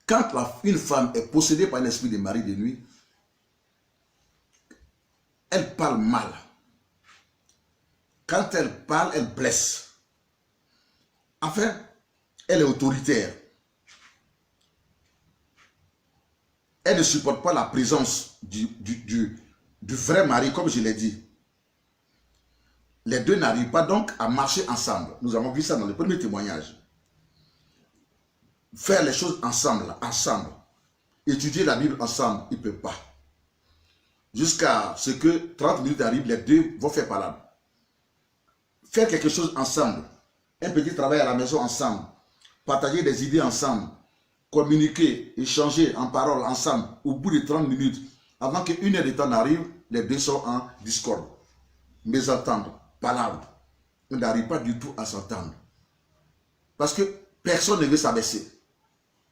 [SPEAKER 1] quand une femme est possédée par un esprit de mari de nuit, elle parle mal. Quand elle parle, elle blesse. Enfin, elle est autoritaire. Elle ne supporte pas la présence du vrai mari, comme je l'ai dit. Les deux n'arrivent pas donc à marcher ensemble. Nous avons vu ça dans le premier témoignage. Faire les choses ensemble. Étudier la Bible ensemble, ils ne peuvent pas. Jusqu'à ce que 30 minutes arrivent, les deux vont faire palabre. Faire quelque chose ensemble, Un petit travail à la maison ensemble. Partager des idées ensemble. Communiquer, échanger en parole ensemble. Au bout de 30 minutes, avant qu'une heure de temps n'arrive, les deux sont en discorde. Mésentendre, palabre. On n'arrive pas du tout à s'entendre. Parce que personne ne veut s'abaisser.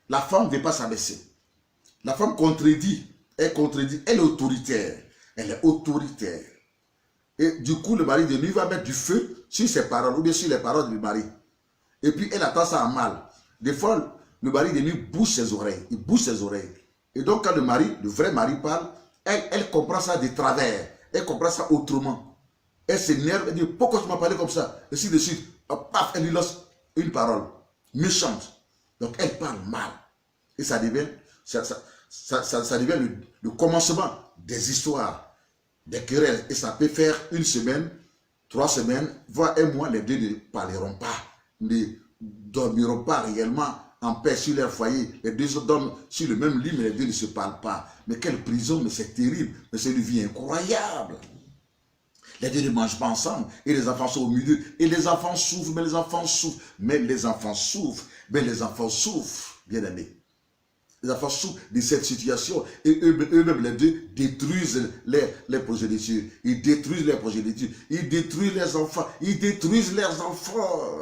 [SPEAKER 1] La femme ne veut pas s'abaisser. La femme contredit. Elle contredit. Elle est autoritaire. Elle est autoritaire. Et du coup, le mari de lui va mettre du feu sur ses paroles ou bien sur les paroles du mari. Et puis, elle attend ça en mal. Des fois, le mari de lui bouge ses oreilles. Il bouge ses oreilles. Et donc, quand le vrai mari parle, elle comprend ça de travers. Elle comprend ça autrement. Elle s'énerve. Elle dit, pourquoi tu m'as parlé comme ça? Et ainsi de suite. Paf, elle lui lance une parole méchante. Donc, elle parle mal. Et ça devient, ça devient le commencement des histoires, des querelles. Et ça peut faire une semaine, 3 semaines, voire un mois. Les deux ne parleront pas, ne dormiront pas réellement en paix sur leur foyer. Les deux dorment sur le même lit, mais les deux ne se parlent pas. Mais quelle prison, mais c'est terrible. Mais c'est une vie incroyable. Les deux ne mangent pas ensemble. Et les enfants sont au milieu. Et les enfants souffrent, mais les enfants souffrent. Mais les enfants souffrent. Mais les enfants souffrent, bien aimés. Les enfants souffrent de cette situation. Et eux-mêmes, les deux, détruisent les progénitures. Ils détruisent les progénitures. Ils détruisent les enfants. Ils détruisent leurs enfants.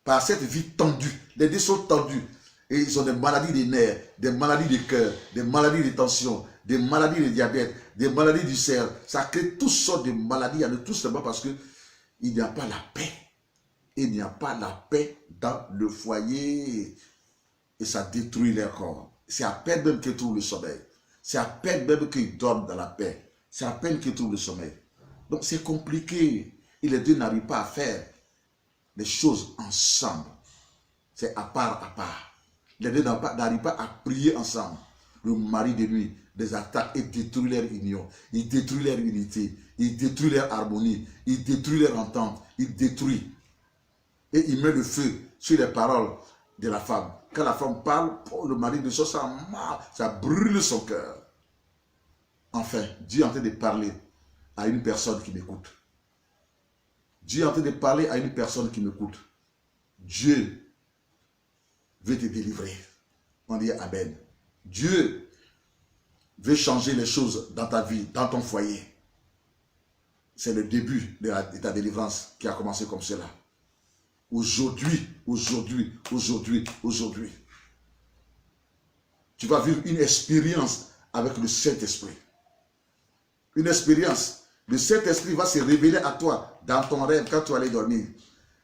[SPEAKER 1] Par cette vie tendue. Les deux sont tendus. Et ils ont des maladies des nerfs, des maladies de cœur, des maladies de tension, des maladies de diabète, des maladies du cerveau. Ça crée toutes sortes de maladies, tout simplement parce qu'il n'y a pas la paix. Il n'y a pas la paix dans le foyer. Et ça détruit leur corps. C'est à peine même qu'ils trouvent le sommeil. C'est à peine même qu'ils dorment dans la paix. C'est à peine qu'ils trouvent le sommeil. Donc c'est compliqué. Et les deux n'arrivent pas à faire les choses ensemble. C'est à part, à part. Les deux n'arrivent pas à prier ensemble. Le mari de nuit les attaque et détruit leur union. Il détruit leur unité. Il détruit leur harmonie. Il détruit leur entente. Il détruit. Et il met le feu sur les paroles de la femme. Quand la femme parle, le mari de ça, ça brûle son cœur. Enfin, Dieu est en train de parler à une personne qui m'écoute. Dieu est en train de parler à une personne qui m'écoute. Dieu veut te délivrer. On dit Amen. Dieu veut changer les choses dans ta vie, dans ton foyer. C'est le début de ta délivrance qui a commencé comme cela. Aujourd'hui, tu vas vivre une expérience avec le Saint-Esprit. Une expérience. Le Saint-Esprit va se révéler à toi dans ton rêve quand tu vas aller dormir.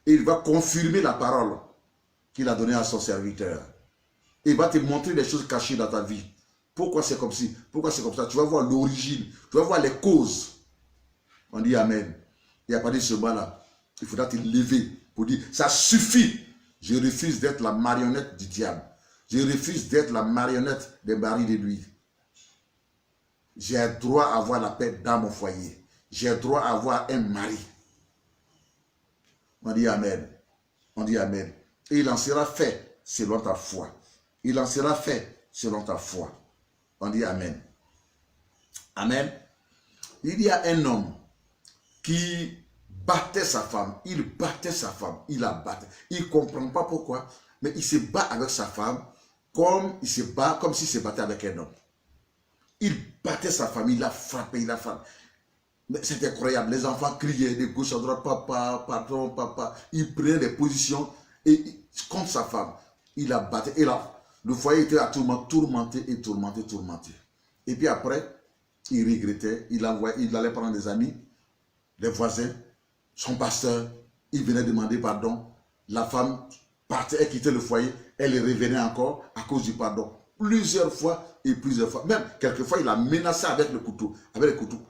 [SPEAKER 1] Et il va confirmer la parole qu'il a donnée à son serviteur. Il va te montrer les choses cachées dans ta vie. Pourquoi c'est comme ci? Pourquoi c'est comme ça? Tu vas voir l'origine. Tu vas voir les causes. On dit Amen. Et à partir de ce moment-là, il faudra te lever pour dire, ça suffit. Je refuse d'être la marionnette du diable. Je refuse d'être la marionnette des maris de lui. J'ai droit à avoir la paix dans mon foyer. J'ai droit à avoir un mari. On dit Amen. On dit Amen. Et il en sera fait selon ta foi. Il en sera fait selon ta foi. On dit Amen. Amen. Il y a un homme qui battait sa femme. Il battait sa femme. Il la battait. Il ne comprend pas pourquoi. Mais il se bat avec sa femme comme il se bat, comme s'il se battait avec un homme. Il battait sa femme. Il l'a frappé. Il l'a frappé. Mais c'est incroyable. Les enfants criaient de gauche à droite. Papa, pardon, papa. Il prenait des positions et contre sa femme. Il la battait. Et là, le foyer était tourmenté. Et puis après, il regrettait. Il allait prendre des amis, des voisins, son pasteur. Il venait demander pardon. La femme partait, elle quittait le foyer. Elle revenait encore à cause du pardon. Plusieurs fois. Même quelquefois, il a menacé avec le couteau. Avec couteau.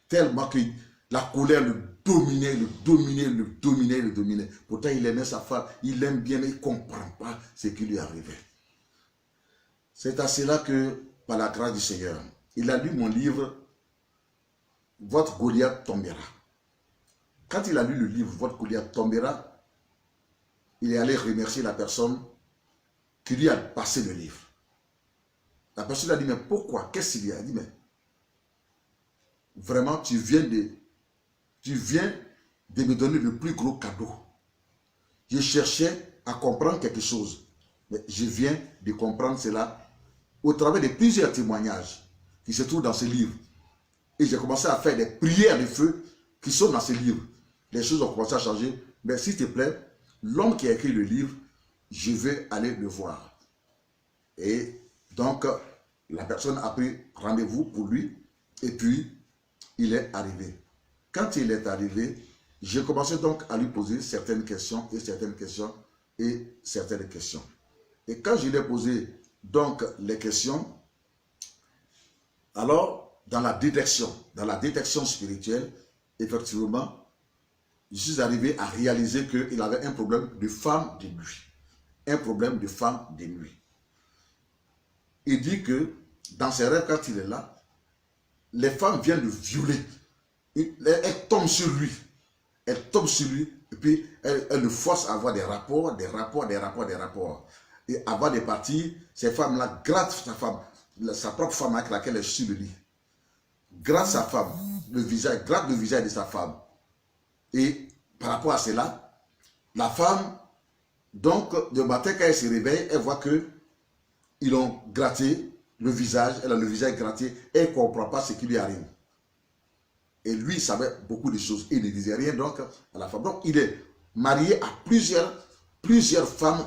[SPEAKER 1] Tellement que la colère le dominait. Pourtant, il aimait sa femme. Il l'aime bien, mais il ne comprend pas ce qui lui arrivait. C'est à cela que, par la grâce du Seigneur, il a lu mon livre, Votre Goliath tombera. Quand il a lu le livre, Votre Goliath tombera, il est allé remercier la personne qui lui a passé le livre. La personne a dit, mais pourquoi? Qu'est-ce qu'il y a? Il dit, mais vraiment, tu viens de tu viens de me donner le plus gros cadeau. Je cherchais à comprendre quelque chose, mais je viens de comprendre cela au travers de plusieurs témoignages qui se trouvent dans ce livre. Et j'ai commencé à faire des prières de feu qui sont dans ce livre. Les choses ont commencé à changer. Mais s'il te plaît, l'homme qui a écrit le livre, je vais aller le voir. Et donc, la personne a pris rendez-vous pour lui. Et puis, il est arrivé. Quand il est arrivé, j'ai commencé donc à lui poser certaines questions et certaines questions et certaines questions. Et quand je lui ai posé donc les questions, alors dans la détection spirituelle, effectivement, je suis arrivé à réaliser qu'il avait un problème de femme de nuit. Un problème de femme de nuit. Il dit que dans ses rêves, quand il est là, les femmes viennent le violer. Elles tombent sur lui. Elles tombent sur lui et puis elles le forcent à avoir des rapports. Et avant de partir, ces femmes-là grattent sa propre femme avec laquelle elle est sur le lit. Gratte sa femme, gratte le visage de sa femme. Et par rapport à cela, la femme, donc, le matin, quand elle se réveille, elle voit qu'ils ont gratté le visage, elle a le visage gratté, et elle ne comprend pas ce qui lui arrive. Et lui, il savait beaucoup de choses. Il ne disait rien donc à la femme. Donc, il est marié à plusieurs femmes,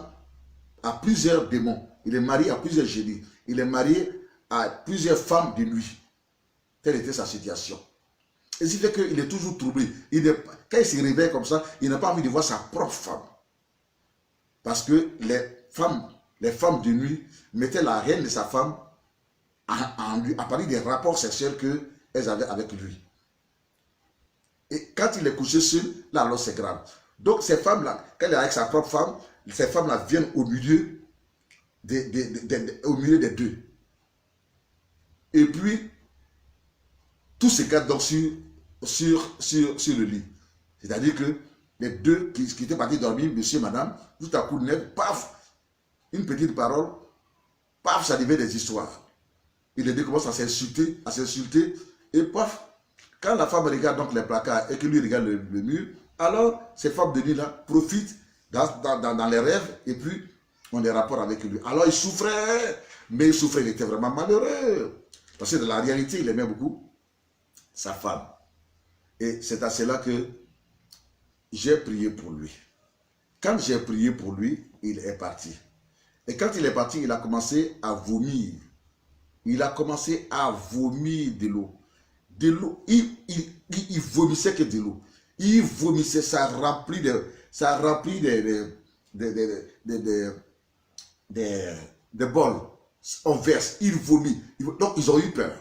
[SPEAKER 1] à plusieurs démons. Il est marié à plusieurs génies. Il est marié à plusieurs femmes de nuit. Telle était sa situation. Et ce qui fait qu'il est toujours troublé. Quand il se réveille comme ça, il n'a pas envie de voir sa propre femme. Parce que les femmes de nuit mettaient la haine de sa femme en lui, à partir des rapports sexuels qu'elles avaient avec lui. Et quand il est couché seul, là alors c'est grave. Donc ces femmes-là, quand elle est avec sa propre femme, ces femmes-là viennent au milieu des deux. Et puis, tout se gâte donc sur le lit. C'est-à-dire que les deux qui étaient partis dormir, monsieur, madame, tout à coup de nez, paf, une petite parole, paf, ça devient des histoires. Et les deux commencent à s'insulter, et paf, quand la femme regarde donc les placards et que lui regarde le mur, alors ces femmes de nuit-là profitent dans les rêves et puis ont des rapports avec lui. Alors il souffrait, mais il était vraiment malheureux. Parce que dans la réalité, il aimait beaucoup sa femme. Et c'est à cela que j'ai prié pour lui. Quand j'ai prié pour lui, il est parti. Et quand il est parti, il a commencé à vomir. Il a commencé à vomir de l'eau. De l'eau. Il vomissait que de l'eau. Il vomissait, ça remplit des bols. On verse, il vomit. Donc ils ont eu peur.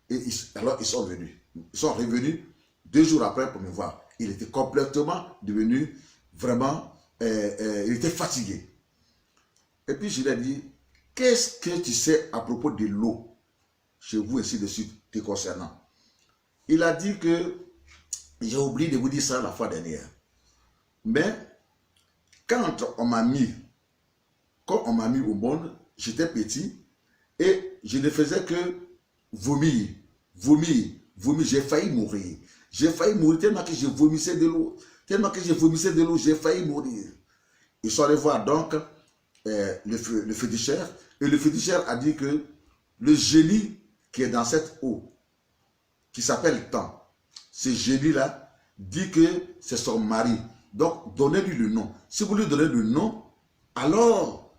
[SPEAKER 1] Et alors ils sont venus. Ils sont revenus 2 jours après pour me voir. Il était complètement devenu vraiment, il était fatigué. Et puis je lui ai dit, qu'est-ce que tu sais à propos de l'eau chez vous ainsi de suite, te concernant? Il a dit que, j'ai oublié de vous dire ça la fois dernière, mais quand on m'a mis au monde, j'étais petit et je ne faisais que vomir. J'ai failli mourir. J'ai failli mourir tellement que je vomissais de l'eau. J'ai failli mourir. Ils sont allés voir donc le féticheur. Et le féticheur a dit que le génie qui est dans cette eau, qui s'appelle Temps, ce génie-là dit que c'est son mari. Donc, donnez-lui le nom. Si vous lui donnez le nom, alors,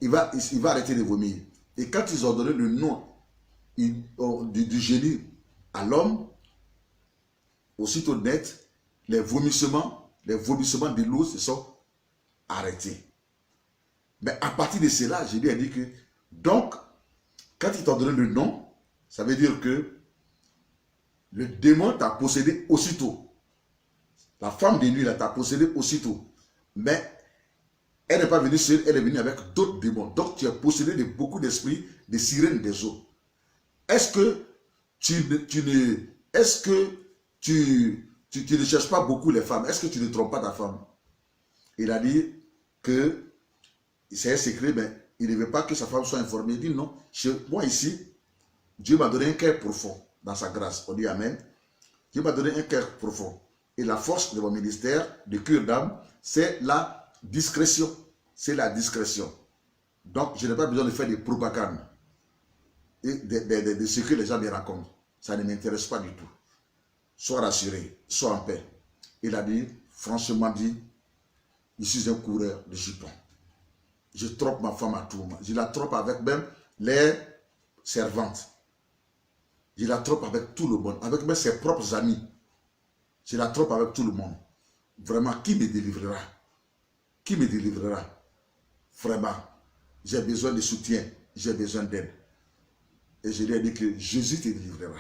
[SPEAKER 1] il va arrêter de vomir. Et quand ils ont donné le nom du génie à l'homme, aussitôt net, les vomissements de l'eau se sont arrêtés. Mais à partir de cela, je lui ai dit que, donc, quand ils t'ont donné le nom, ça veut dire que le démon t'a possédé aussitôt. La femme de nuit t'a possédé aussitôt. Mais elle n'est pas venue seule, elle est venue avec d'autres démons. Donc tu es possédé de beaucoup d'esprits, de sirènes des eaux. Est-ce que tu ne cherches pas beaucoup les femmes? Est-ce que tu ne trompes pas ta femme? Il a dit que c'est un secret, mais il ne veut pas que sa femme soit informée. Il dit non, chez moi ici, Dieu m'a donné un cœur profond dans sa grâce. On dit Amen. Dieu m'a donné un cœur profond. Et la force de mon ministère, de cure d'âme, c'est la discrétion. C'est la discrétion. Donc, je n'ai pas besoin de faire des propagandes et de ce que les gens me racontent. Ça ne m'intéresse pas du tout. Sois rassuré, sois en paix. Il a dit, franchement dit, je suis un coureur de jupons. Je trompe ma femme à tout moment. Je la trompe avec même les servantes. Je la trompe avec tout le monde, avec même ses propres amis. Je la trompe avec tout le monde. Vraiment, qui me délivrera? Qui me délivrera? Vraiment, j'ai besoin de soutien, j'ai besoin d'aide. Et je lui ai dit que Jésus te délivrera.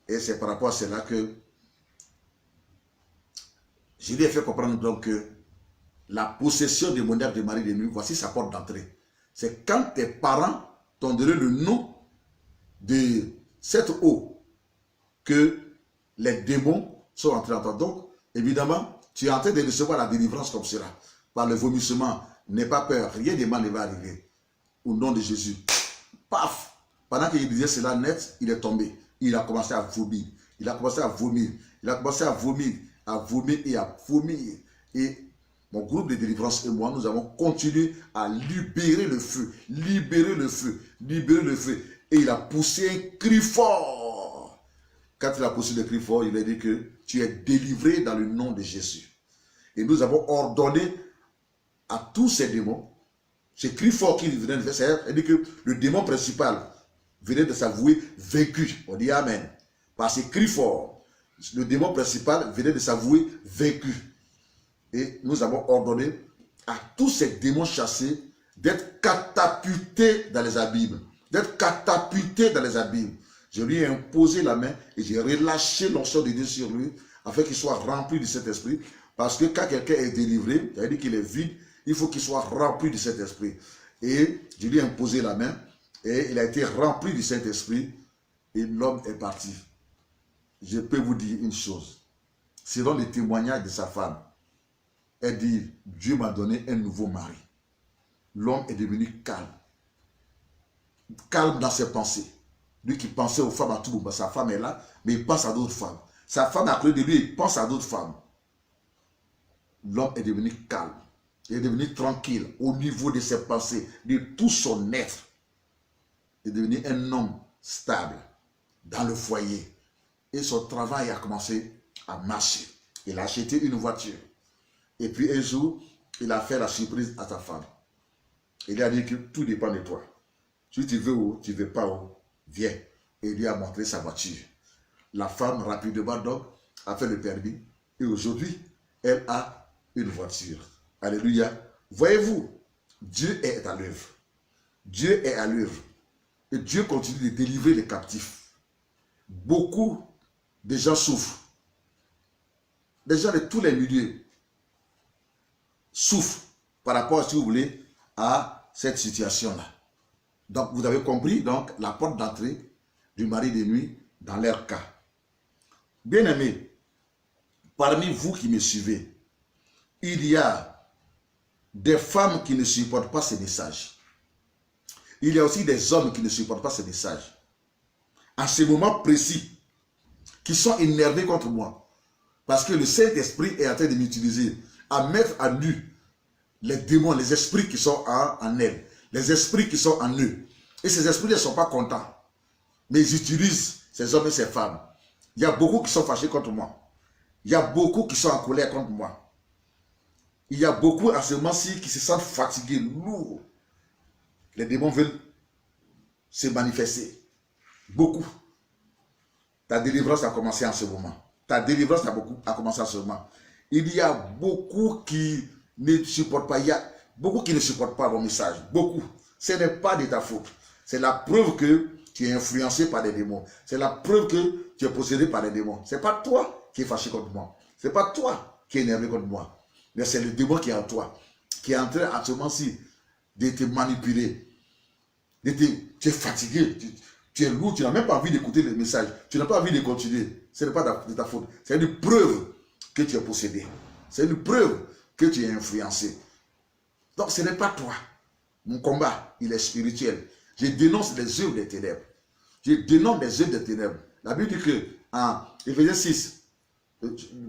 [SPEAKER 1] Et c'est par rapport à cela que je lui ai fait comprendre donc que la possession démoniaque de Marie de nuit, voici sa porte d'entrée. C'est quand tes parents t'ont donné le nom de cette eau que les démons sont entrés en toi. Donc, évidemment, tu es en train de recevoir la délivrance comme cela. Par le vomissement, n'aie pas peur, rien de mal ne va arriver. Au nom de Jésus. Paf! Pendant qu'il disait cela net, il est tombé. Il a commencé à vomir. Il a commencé à vomir. Il a commencé à vomir, à vomir et à vomir. Et mon groupe de délivrance et moi, nous avons continué à libérer le feu, libérer le feu, libérer le feu. Et il a poussé un cri fort. Quand il a poussé le cri fort, il a dit que tu es délivré dans le nom de Jésus. Et nous avons ordonné à tous ces démons, ce cri fort qu'il venait de faire, il dit que le démon principal venait de s'avouer vaincu. On dit Amen. Par ce cri fort, le démon principal venait de s'avouer vaincu. Et nous avons ordonné à tous ces démons chassés d'être catapultés dans les abîmes. D'être catapultés dans les abîmes. Je lui ai imposé la main et j'ai relâché l'onction de Dieu sur lui afin qu'il soit rempli de cet esprit. Parce que quand quelqu'un est délivré, ça veut dire qu'il est vide, il faut qu'il soit rempli de cet esprit. Et je lui ai imposé la main et il a été rempli de cet esprit et l'homme est parti. Je peux vous dire une chose. Selon les témoignages de sa femme, elle dit, Dieu m'a donné un nouveau mari. L'homme est devenu calme. Calme dans ses pensées. Lui qui pensait aux femmes à tout moment, sa femme est là, mais il pense à d'autres femmes. Sa femme à côté de lui, il pense à d'autres femmes. L'homme est devenu calme. Il est devenu tranquille au niveau de ses pensées, de tout son être. Il est devenu un homme stable dans le foyer. Et son travail a commencé à marcher. Il a acheté une voiture. Et puis un jour, il a fait la surprise à sa femme. Il a dit que tout dépend de toi. Si tu veux ou tu ne veux pas où, viens. Et il lui a montré sa voiture. La femme, rapidement donc, a fait le permis. Et aujourd'hui, elle a une voiture. Alléluia. Voyez-vous, Dieu est à l'œuvre. Dieu est à l'œuvre. Et Dieu continue de délivrer les captifs. Beaucoup de gens souffrent. Des gens de tous les milieux souffrent par rapport, si vous voulez, à cette situation-là. Donc, vous avez compris, donc, la porte d'entrée du mari de nuit dans leur cas. Bien-aimés, parmi vous qui me suivez, il y a des femmes qui ne supportent pas ces messages. Il y a aussi des hommes qui ne supportent pas ces messages. À ce moment précis, qui sont énervés contre moi. Parce que le Saint-Esprit est en train de m'utiliser à mettre à nu les démons, les esprits qui sont en elles, les esprits qui sont en eux. Et ces esprits ne sont pas contents. Mais ils utilisent ces hommes et ces femmes. Il y a beaucoup qui sont fâchés contre moi. Il y a beaucoup qui sont en colère contre moi. Il y a beaucoup à ce moment-ci qui se sentent fatigués, lourds. Les démons veulent se manifester. Beaucoup. Ta délivrance a commencé en ce moment. Ta délivrance a commencé en ce moment. Il y a beaucoup qui ne supportent pas. Il y a beaucoup qui ne supportent pas vos messages. Beaucoup. Ce n'est pas de ta faute. C'est la preuve que tu es influencé par des démons. C'est la preuve que tu es possédé par des démons. Ce n'est pas toi qui es fâché contre moi. Ce n'est pas toi qui es énervé contre moi. Mais c'est le démon qui est en toi. Qui est en train à ce moment-ci de te manipuler. Tu es fatigué. Tu es lourd. Tu n'as même pas envie d'écouter le message. Tu n'as pas envie de continuer. Ce n'est pas de ta faute. C'est une preuve que tu es possédé. C'est une preuve que tu es influencé. Donc ce n'est pas toi. Mon combat, il est spirituel. Je dénonce les œuvres des ténèbres. Je dénonce les œuvres des ténèbres. La Bible dit que, en Éphésiens 6,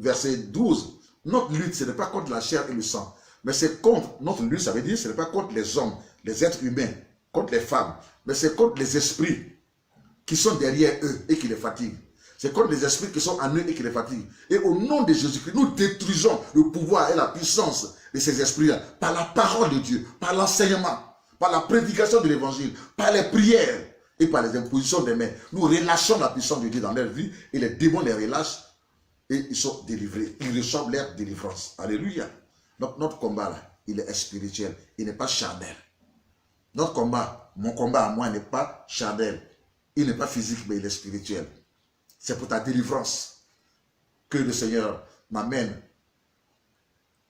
[SPEAKER 1] verset 12, notre lutte, ce n'est pas contre la chair et le sang, mais c'est contre, notre lutte, ça veut dire, ce n'est pas contre les hommes, les êtres humains, contre les femmes, mais c'est contre les esprits qui sont derrière eux et qui les fatiguent. C'est contre les esprits qui sont en eux et qui les fatiguent. Et au nom de Jésus-Christ, nous détruisons le pouvoir et la puissance de ces esprits-là par la parole de Dieu, par l'enseignement, par la prédication de l'évangile, par les prières et par les impositions des mains. Nous relâchons la puissance de Dieu dans leur vie et les démons les relâchent et ils sont délivrés. Ils reçoivent leur délivrance. Alléluia. Donc notre combat là, il est spirituel, il n'est pas charnel. Notre combat, mon combat à moi n'est pas charnel. Il n'est pas physique, mais il est spirituel. C'est pour ta délivrance que le Seigneur m'amène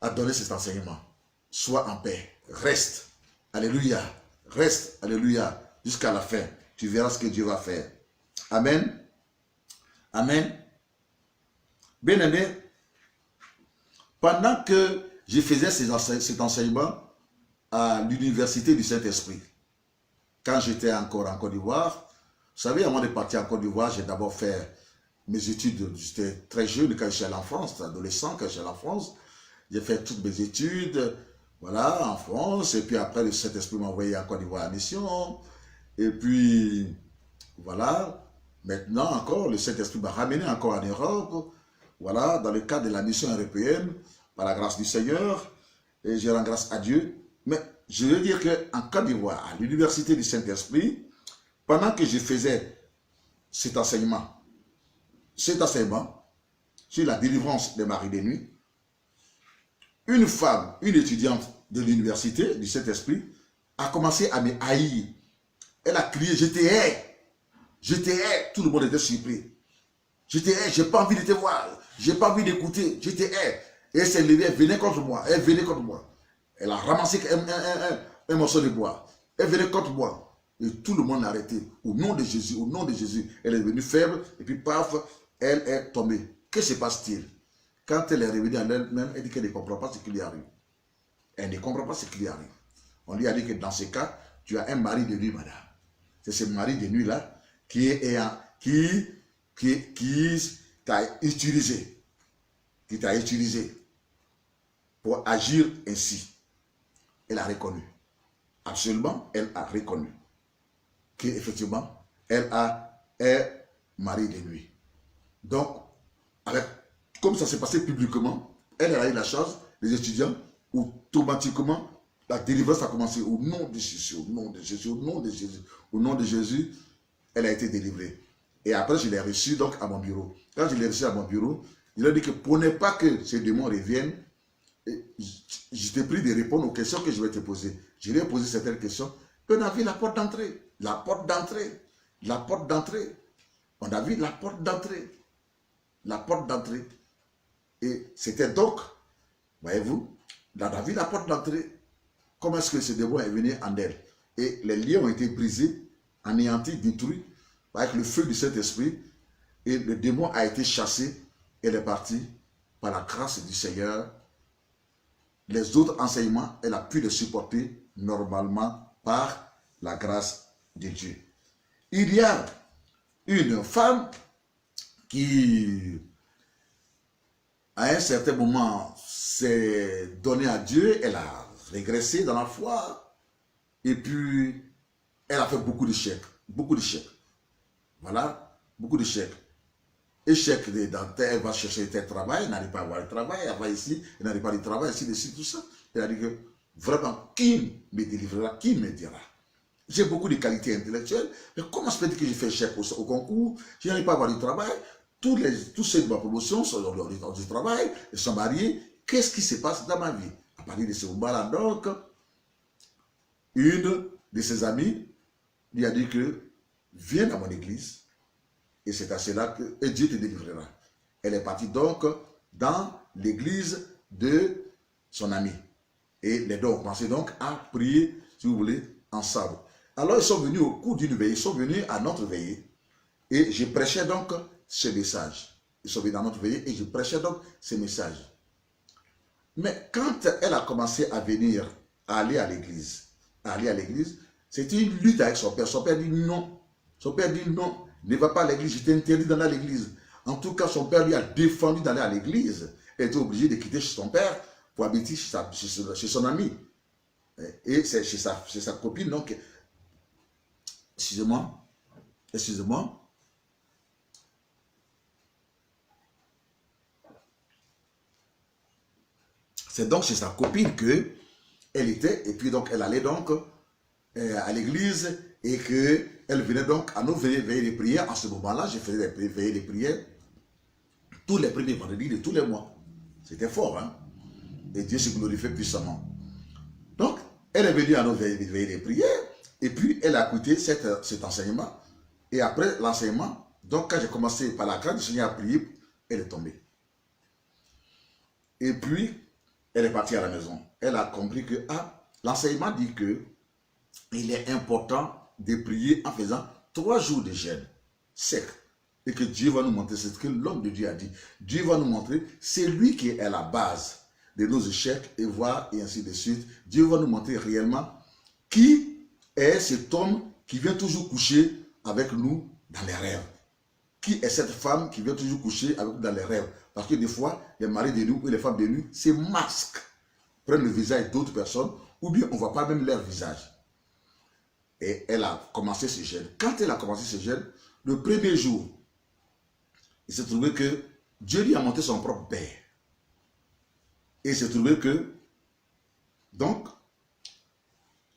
[SPEAKER 1] à donner cet enseignement. Sois en paix. Reste. Alléluia. Reste. Alléluia. Jusqu'à la fin. Tu verras ce que Dieu va faire. Amen. Amen. Bien-aimé, pendant que je faisais cet enseignement à l'université du Saint-Esprit, quand j'étais encore en Côte d'Ivoire, vous savez, avant de partir en Côte d'Ivoire, j'ai d'abord fait mes études. J'étais très jeune quand je suis allé en France, adolescent quand je suis allé en France. J'ai fait toutes mes études, voilà, en France. Et puis après, le Saint-Esprit m'a envoyé en Côte d'Ivoire à mission. Et puis, voilà, maintenant encore, le Saint-Esprit m'a ramené encore en Europe. Voilà, dans le cadre de la mission européenne, par la grâce du Seigneur. Et je rends grâce à Dieu. Mais je veux dire qu'en Côte d'Ivoire, à l'université du Saint-Esprit, pendant que je faisais cet enseignement sur la délivrance des maris de nuit, une femme, une étudiante de l'université du Saint-Esprit, a commencé à me haïr. Elle a crié, je te hais, je te hais. Tout le monde était surpris. Je te hais, je n'ai pas envie de te voir, je n'ai pas envie d'écouter, je te hais. Et elle s'est levée, elle venait contre moi, elle venait contre moi. Elle a ramassé un morceau de bois, elle venait contre moi. Et tout le monde l'a arrêté. Au nom de Jésus, au nom de Jésus. Elle est devenue faible et puis paf, elle est tombée. Que se passe-t-il? Quand elle est revenue en elle-même, elle dit qu'elle ne comprend pas ce qui lui arrive. Elle ne comprend pas ce qui lui arrive. On lui a dit que dans ce cas, tu as un mari de nuit, madame. C'est ce mari de nuit-là qui t'a utilisé. Qui t'a utilisé pour agir ainsi. Elle a reconnu. Absolument, elle a reconnu qu'effectivement, elle est mari de nuit. Donc, comme ça s'est passé publiquement, elle a eu la chance, les étudiants, automatiquement, la délivrance a commencé au nom de Jésus, au nom de Jésus, au nom de Jésus, au nom de Jésus, elle a été délivrée. Et après, je l'ai reçue donc à mon bureau. Quand je l'ai reçue à mon bureau, il a dit que pour ne pas que ces démons reviennent, je t'ai pris de répondre aux questions que je vais te poser. Je lui ai posé certaines questions. On a vu la porte d'entrée. La porte d'entrée. La porte d'entrée. On a vu la porte d'entrée. La porte d'entrée. Et c'était donc, voyez-vous, on a vu la porte d'entrée. Comment est-ce que ce démon est venu en elle? Et les liens ont été brisés, anéantis, détruits avec le feu du Saint-Esprit. Et le démon a été chassé. Elle est partie par la grâce du Seigneur. Les autres enseignements, elle a pu les supporter normalement par la grâce de Dieu. Il y a une femme qui, à un certain moment, s'est donnée à Dieu, elle a régressé dans la foi, et puis elle a fait beaucoup d'échecs, beaucoup d'échecs. Voilà, beaucoup d'échecs. Échec dentaire, elle va chercher un travail, elle n'arrive pas à avoir le travail, elle va ici, elle n'arrive pas à avoir le travail, ici, ici, tout ça. Elle a dit que vraiment, qui me délivrera, qui me dira? J'ai beaucoup de qualités intellectuelles, mais comment se fait que je fais échec au concours? Je n'arrive pas à avoir du travail. Tous ceux de ma promotion sont du travail, ils sont mariés. Qu'est-ce qui se passe dans ma vie? À partir de ce moment-là, donc, une de ses amies lui a dit que viens dans mon église. Et c'est à cela que Dieu te délivrera. Elle est partie donc dans l'église de son ami. Et les deux ont commencé donc à prier, si vous voulez, ensemble. Alors ils sont venus au cours d'une veillée, ils sont venus à notre veillée. Et je prêchais donc ce message. Ils sont venus à notre veillée et je prêchais donc ce message. Mais quand elle a commencé à venir, à aller à l'église, c'était une lutte avec son père. Son père dit non. Son père dit non. Ne va pas à l'église, je t'interdis d'aller à l'église. En tout cas, son père lui a défendu d'aller à l'église. Elle était obligée de quitter chez son père pour habiter chez son ami. Et c'est chez sa copine, donc, excusez-moi, excusez-moi. C'est donc chez sa copine que elle était, et puis donc elle allait donc à l'église, et qu'elle venait donc à nous veiller les prières. En ce moment-là, je faisais veiller les prières tous les premiers vendredis de tous les mois. C'était fort, hein? Et Dieu se glorifiait puissamment. Donc, elle est venue à nous veiller les prières, et puis elle a écouté cet enseignement. Et après l'enseignement, donc quand j'ai commencé par la grâce du Seigneur à prier, elle est tombée. Et puis, elle est partie à la maison. Elle a compris que l'enseignement dit que il est important de prier en faisant 3 jours de jeûne sec. Et que Dieu va nous montrer, c'est ce que l'homme de Dieu a dit. Dieu va nous montrer, c'est lui qui est la base de nos échecs, et ainsi de suite. Dieu va nous montrer réellement qui est cet homme qui vient toujours coucher avec nous dans les rêves. Qui est cette femme qui vient toujours coucher avec nous dans les rêves? Parce que des fois, les maris de nous et les femmes de nous, c'est masque. Prennent le visage d'autres personnes, ou bien on ne voit pas même leur visage. Et elle a commencé ce jeûne. Quand elle a commencé ce jeûne, le premier jour, il s'est trouvé que Dieu lui a montré son propre père. Et il s'est trouvé que, donc,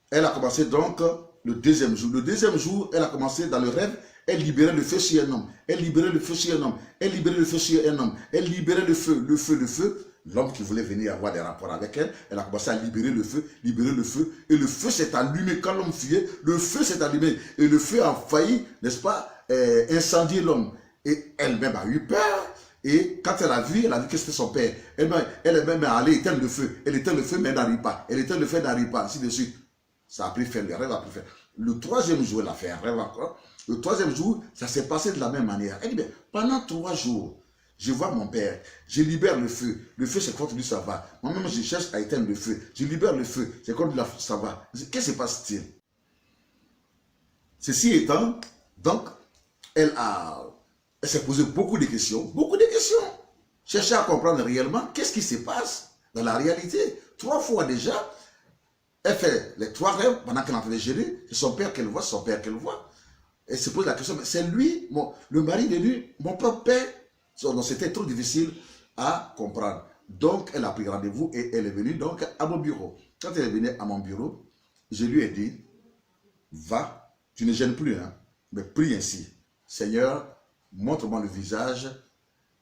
[SPEAKER 1] elle a commencé donc le deuxième jour. Le deuxième jour, elle a commencé dans le rêve, elle libérait le feu sur un homme. Elle libérait le feu sur un homme. Elle libérait le feu sur un homme. Elle libérait le feu, le feu, le feu. L'homme qui voulait venir avoir des rapports avec elle, elle a commencé à libérer le feu, et le feu s'est allumé. Quand l'homme fuyait, le feu s'est allumé, et le feu a failli, n'est-ce pas, incendier l'homme. Et elle-même a eu peur, et quand elle a vu que c'était son père. Elle-même est allée éteindre le feu. Elle éteint le feu, mais elle n'arrive pas. Elle éteint le feu, elle n'arrive pas, ainsi de suite. Ça a pris fin, le rêve a pris fin. Le troisième jour, elle a fait un rêve encore. Le troisième jour, ça s'est passé de la même manière. Elle dit, mais pendant 3 jours, je vois mon père, je libère le feu. Le feu, c'est contre lui, ça va. Moi-même, je cherche à éteindre le feu. Je libère le feu, c'est contre lui, ça va. Qu'est-ce qui se passe-t-il? Ceci étant, donc, elle s'est posé beaucoup de questions. Beaucoup de questions. Chercher à comprendre réellement qu'est-ce qui se passe dans la réalité. 3 fois déjà, elle fait les 3 rêves pendant qu'elle est en train de gérer. C'est son père qu'elle voit, c'est son père qu'elle voit. Elle se pose la question, mais c'est lui, le mari de lui, mon propre père. Donc c'était trop difficile à comprendre. Donc elle a pris rendez-vous et elle est venue donc à mon bureau. Quand elle est venue à mon bureau, je lui ai dit, va, tu ne gênes plus, hein, mais prie ainsi. Seigneur, montre-moi le visage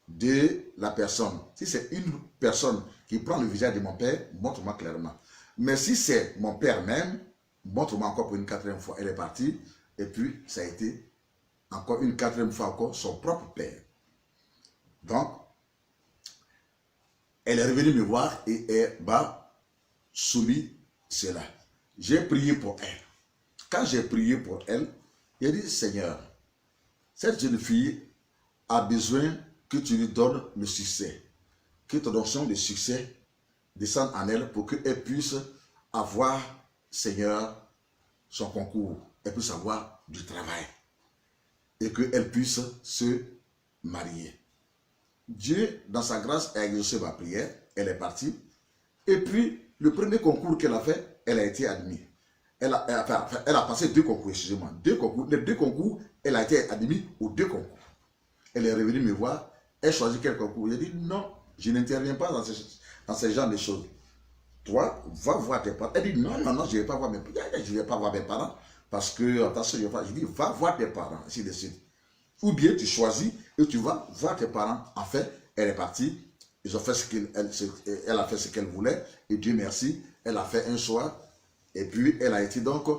[SPEAKER 1] de la personne. Si c'est une personne qui prend le visage de mon père, montre-moi clairement. Mais si c'est mon père même, montre-moi encore pour une 4e fois. Elle est partie. Et puis, ça a été encore une 4e fois encore son propre père. Donc, elle est revenue me voir et elle m'a soumis cela. J'ai prié pour elle. Quand j'ai prié pour elle, j'ai dit, Seigneur, cette jeune fille a besoin que tu lui donnes le succès. Que ton onction de succès descende en elle pour qu'elle puisse avoir, Seigneur, son concours. Elle puisse avoir du travail. Et qu'elle puisse se marier. Dieu, dans sa grâce, a exaucé ma prière. Elle est partie. Et puis, le premier concours qu'elle a fait, elle a été admise. Elle a passé 2 concours, excusez-moi. 2 concours. Les 2 concours, elle a été admise aux 2 concours. Elle est revenue me voir. Elle choisit quel concours. J'ai dit, non, je n'interviens pas dans ce genre de choses. Toi, va voir tes parents. Elle dit, non, non, non, je ne vais pas voir mes parents. Je ne vais pas voir mes parents. Parce que, attention, je dis, va voir tes parents, ainsi de suite. Ou bien tu choisis et tu vas voir tes parents. En fait, elle est partie. Ils ont fait elle a fait ce qu'elle voulait. Et Dieu merci, elle a fait un choix. Et puis, elle a été donc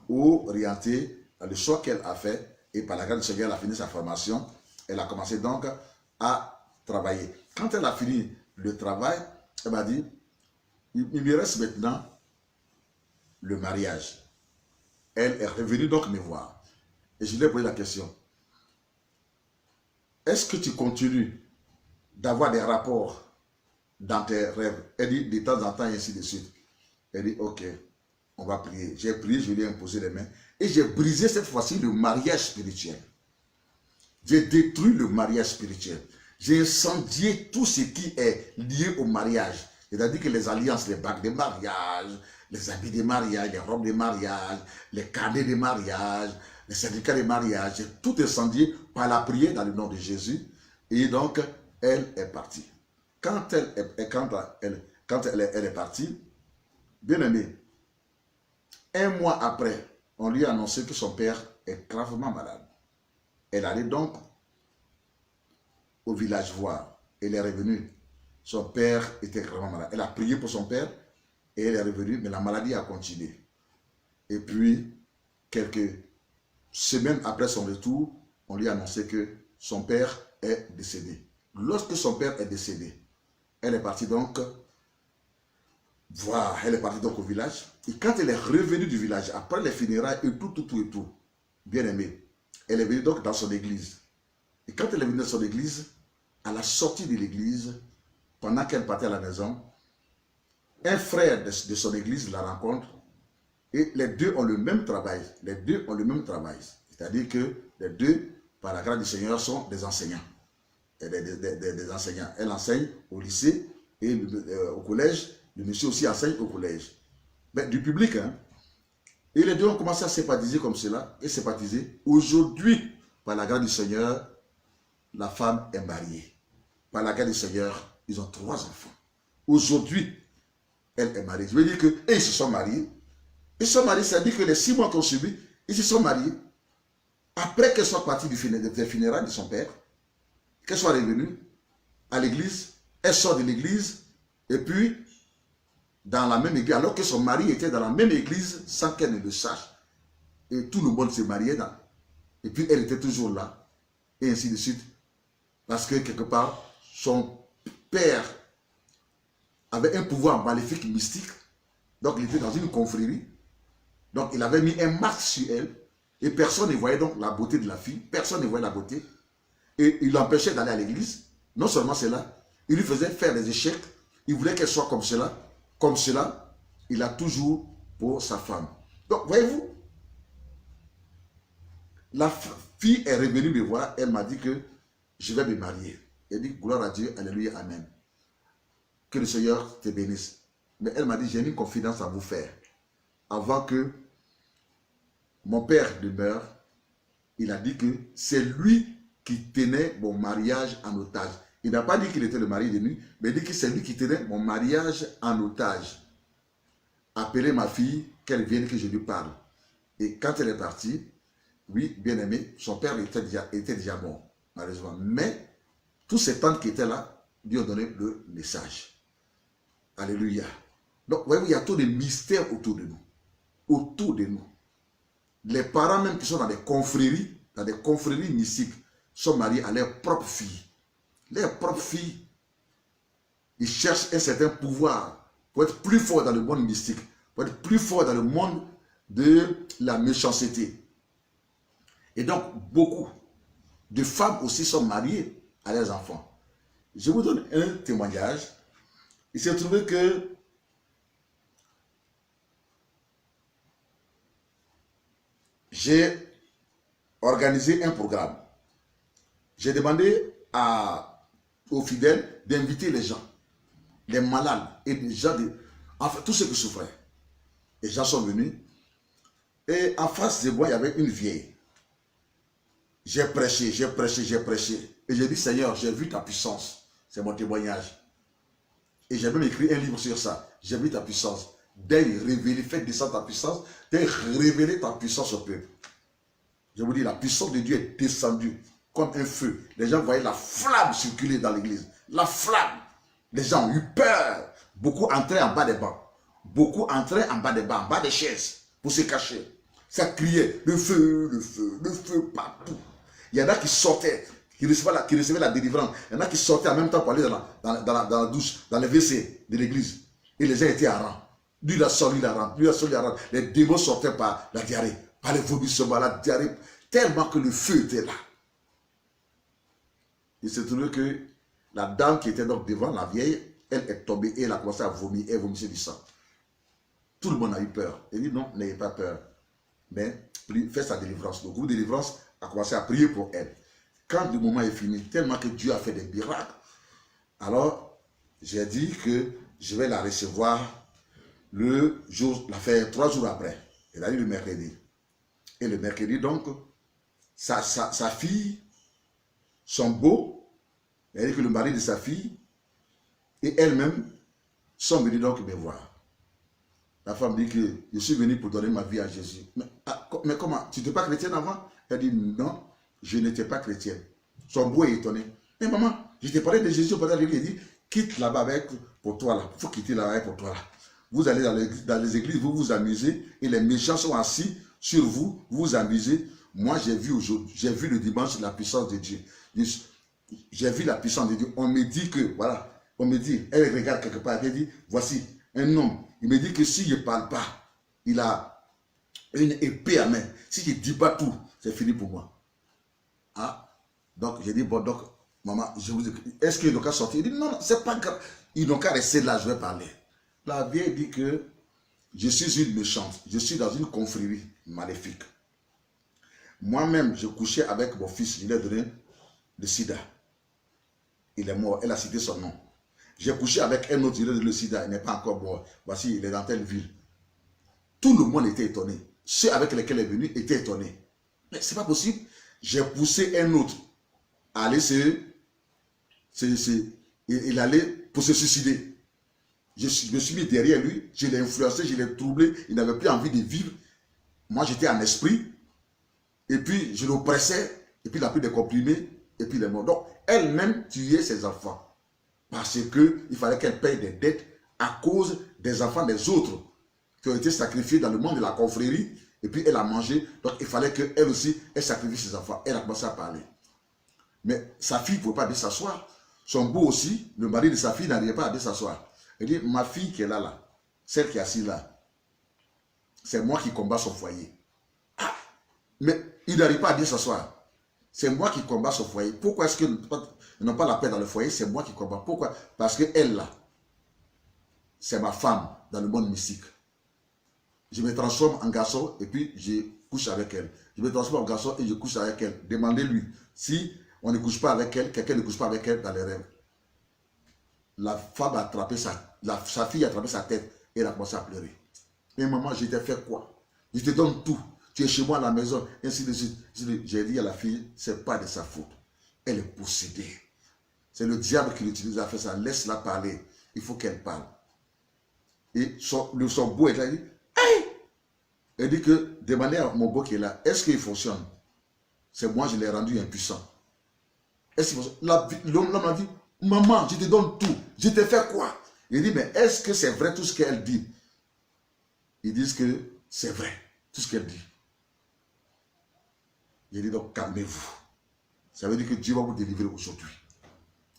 [SPEAKER 1] orientée à le choix qu'elle a fait. Et par la grâce du Seigneur, elle a fini sa formation. Elle a commencé donc à travailler. Quand elle a fini le travail, elle m'a dit, il me reste maintenant le mariage. Elle est revenue donc me voir. Et je lui ai posé la question. Est-ce que tu continues d'avoir des rapports dans tes rêves? Elle dit de temps en temps et ainsi de suite. Elle dit ok, on va prier. J'ai prié, je lui ai imposé les mains. Et j'ai brisé cette fois-ci le mariage spirituel. J'ai détruit le mariage spirituel. J'ai incendié tout ce qui est lié au mariage. C'est-à-dire que les alliances, les bagues de mariage, les habits de mariage, les robes de mariage, les carnets de mariage, les certificats de mariage, j'ai tout incendié par la prière dans le nom de Jésus. Et donc, elle est partie. Quand elle est partie, bien aimé, un mois après, on lui a annoncé que son père est gravement malade. Elle allait donc au village voir. Elle est revenue. Son père était gravement malade. Elle a prié pour son père et elle est revenue, mais la maladie a continué. Et puis, quelques semaines après son retour, on lui a annoncé que son père est décédé. Lorsque son père est décédé, elle est partie donc voir, elle est partie donc au village. Et quand elle est revenue du village, après les funérailles et tout, bien aimé, elle est venue donc dans son église. Et quand elle est venue dans son église, à la sortie de l'église, pendant qu'elle partait à la maison, un frère de son église la rencontre et les deux ont le même travail. Les deux ont le même travail. C'est-à-dire que les deux, par la grâce du Seigneur, sont des enseignants. Des enseignants. Elle enseigne au lycée et au collège. Le monsieur aussi enseigne au collège. Mais du public, hein. Et les deux ont commencé à sympathiser comme cela et sympathiser. Aujourd'hui, par la grâce du Seigneur, la femme est mariée. Par la grâce du Seigneur, ils ont 3 enfants. Aujourd'hui, elle est mariée. Je veux dire qu'ils se sont mariés. Ils se sont mariés, ça veut dire que les 6 mois qu'on subit, ils se sont mariés. Après qu'elle soit partie des funérailles de son père, qu'elle soit revenue à l'église, elle sort de l'église, et puis, dans la même église, alors que son mari était dans la même église, sans qu'elle ne le sache, et tout le monde s'est marié dans. Et puis, elle était toujours là, et ainsi de suite. Parce que, quelque part, son père avait un pouvoir maléfique, mystique, donc il était dans une confrérie, donc il avait mis un masque sur elle, et personne ne voyait donc la beauté de la fille, personne ne voyait la beauté, et il l'empêchait d'aller à l'église. Non seulement cela, il lui faisait faire des échecs, il voulait qu'elle soit comme cela, il a toujours pour sa femme. Donc, voyez-vous, la fille est revenue me voir, elle m'a dit que je vais me marier. Elle dit, gloire à Dieu, alléluia, amen. Que le Seigneur te bénisse. Mais elle m'a dit, j'ai une confidence à vous faire. Avant que mon père demeure, il a dit que c'est lui qui tenait mon mariage en otage. Il n'a pas dit qu'il était le mari de nuit, mais il dit que c'est lui qui tenait mon mariage en otage. Appelez ma fille, qu'elle vienne, que je lui parle. Et quand elle est partie, oui, bien aimé, son père était déjà mort, malheureusement. Mais tous ces tantes qui étaient là lui ont donné le message. Alléluia. Donc, voyez-vous, il y a tout de mystères autour de nous. Autour de nous. Les parents même qui sont dans des confréries mystiques, sont mariés à leurs propres filles. Leurs propres filles, ils cherchent un certain pouvoir pour être plus forts dans le monde mystique, pour être plus forts dans le monde de la méchanceté. Et donc, beaucoup de femmes aussi sont mariées à leurs enfants. Je vous donne un témoignage. Il s'est trouvé que j'ai organisé un programme. J'ai demandé aux fidèles d'inviter les gens, les malades et les gens, enfin tous ceux qui souffraient. Les gens sont venus et en face de moi, il y avait une vieille. J'ai prêché. Et j'ai dit, Seigneur, j'ai vu ta puissance. C'est mon témoignage. Et j'ai même écrit un livre sur ça. J'ai vu ta puissance. Dès révéler, fais descendre ta puissance, dès révéler ta puissance au peuple. Je vous dis, la puissance de Dieu est descendue comme un feu. Les gens voyaient la flamme circuler dans l'église. La flamme. Les gens ont eu peur. Beaucoup entraient en bas des bancs. Beaucoup entraient en bas des bancs, en bas des chaises, pour se cacher. Ça criait, le feu, le feu, le feu partout. Il y en a qui sortaient, qui recevaient la délivrance. Il y en a qui sortaient en même temps pour aller dans la douche, dans le WC de l'église. Et les gens étaient à rang. Lui, il a sorti la rang. Les démons sortaient par la diarrhée, par les vomissements, la diarrhée, tellement que le feu était là. Il s'est trouvé que la dame qui était donc devant, la vieille, elle est tombée et elle a commencé à vomir, elle vomissait du sang. Tout le monde a eu peur. Il dit non, n'ayez pas peur. Mais faites sa délivrance. Le groupe de délivrance a commencé à prier pour elle. quand le moment est fini, tellement que Dieu a fait des miracles, alors j'ai dit que je vais la recevoir le jour, la faire 3 jours après. Elle a eu le mercredi. Et le mercredi, donc, sa fille, son beau, elle a dit que le mari de sa fille et elle-même sont venus donc me voir. La femme dit que je suis venu pour donner ma vie à Jésus. Mais comment? Tu n'étais pas chrétienne avant? Elle dit non, je n'étais pas chrétienne. Son beau est étonné. Mais maman, je t'ai parlé de Jésus. Il dit quitte là-bas avec pour toi là. Il faut quitter là-bas pour toi là. Vous allez dans les églises, vous vous amusez et les méchants sont assis sur vous, vous vous amusez. Moi, j'ai vu le dimanche la puissance de Dieu. J'ai vu la puissance de Dieu. On me dit que, voilà, on me dit, elle regarde quelque part, elle dit, voici un homme. Il me dit que si je ne parle pas, il a une épée à main. Si je ne dis pas tout, c'est fini pour moi. Ah, donc j'ai dit, bon, donc, maman, je vous écris. Est-ce qu'ils n'ont qu'à sortir? Il dit, non, c'est pas grave. Ils n'ont qu'à rester là, je vais parler. La vieille dit que je suis une méchante. Je suis dans une confrérie maléfique. Moi-même, je couchais avec mon fils. Je lui ai donné le sida. Il est mort. Elle a cité son nom. J'ai couché avec un autre. Je lui ai donné le sida. Il n'est pas encore mort. Voici, il est dans telle ville. Tout le monde était étonné. Ceux avec lesquels il est venu étaient étonnés. Mais ce n'est pas possible. J'ai poussé un autre à aller il allait pour se suicider. Je me suis mis derrière lui, je l'ai influencé, je l'ai troublé, il n'avait plus envie de vivre. Moi, j'étais en esprit, et puis je l'oppressais, et puis il a pris des comprimés, et puis il est mort. Donc, elle-même tuait ses enfants, parce qu'il fallait qu'elle paye des dettes à cause des enfants des autres, qui ont été sacrifiés dans le monde de la confrérie, et puis elle a mangé, donc il fallait qu'elle aussi, elle sacrifie ses enfants. Elle a commencé à parler. Mais sa fille ne pouvait pas aller s'asseoir. Son beau aussi, le mari de sa fille n'arrivait pas à aller s'asseoir. Elle dit, ma fille qui est là, celle qui est assise là, c'est moi qui combats son foyer. Ah, mais il n'arrive pas à bien s'asseoir. C'est moi qui combats son foyer. Pourquoi est-ce qu'ils n'ont pas la paix dans le foyer? C'est moi qui combats. Pourquoi? Parce qu'elle là, c'est ma femme dans le monde mystique. Je me transforme en garçon et puis je couche avec elle. Je me transforme en garçon et je couche avec elle. Demandez-lui si on ne couche pas avec elle, quelqu'un ne couche pas avec elle dans les rêves. La femme a attrapé sa fille a attrapé sa tête et elle a commencé à pleurer. Mais maman, je t'ai fait quoi? Je te donne tout. Tu es chez moi à la maison, ainsi de suite. J'ai dit à la fille, ce n'est pas de sa faute. Elle est possédée. C'est le diable qui l'utilise à faire ça. Laisse-la parler. Il faut qu'elle parle. Et son beau est là, il dit, hey! Elle dit que, demandez à mon beau qui est là, est-ce qu'il fonctionne? C'est moi, je l'ai rendu impuissant. Est-ce qu'il fonctionne? L'homme a dit, maman, je te donne tout. Je te fais quoi? Il dit, mais est-ce que c'est vrai tout ce qu'elle dit? Ils disent que c'est vrai, tout ce qu'elle dit. Il dit donc, calmez-vous. Ça veut dire que Dieu va vous délivrer aujourd'hui.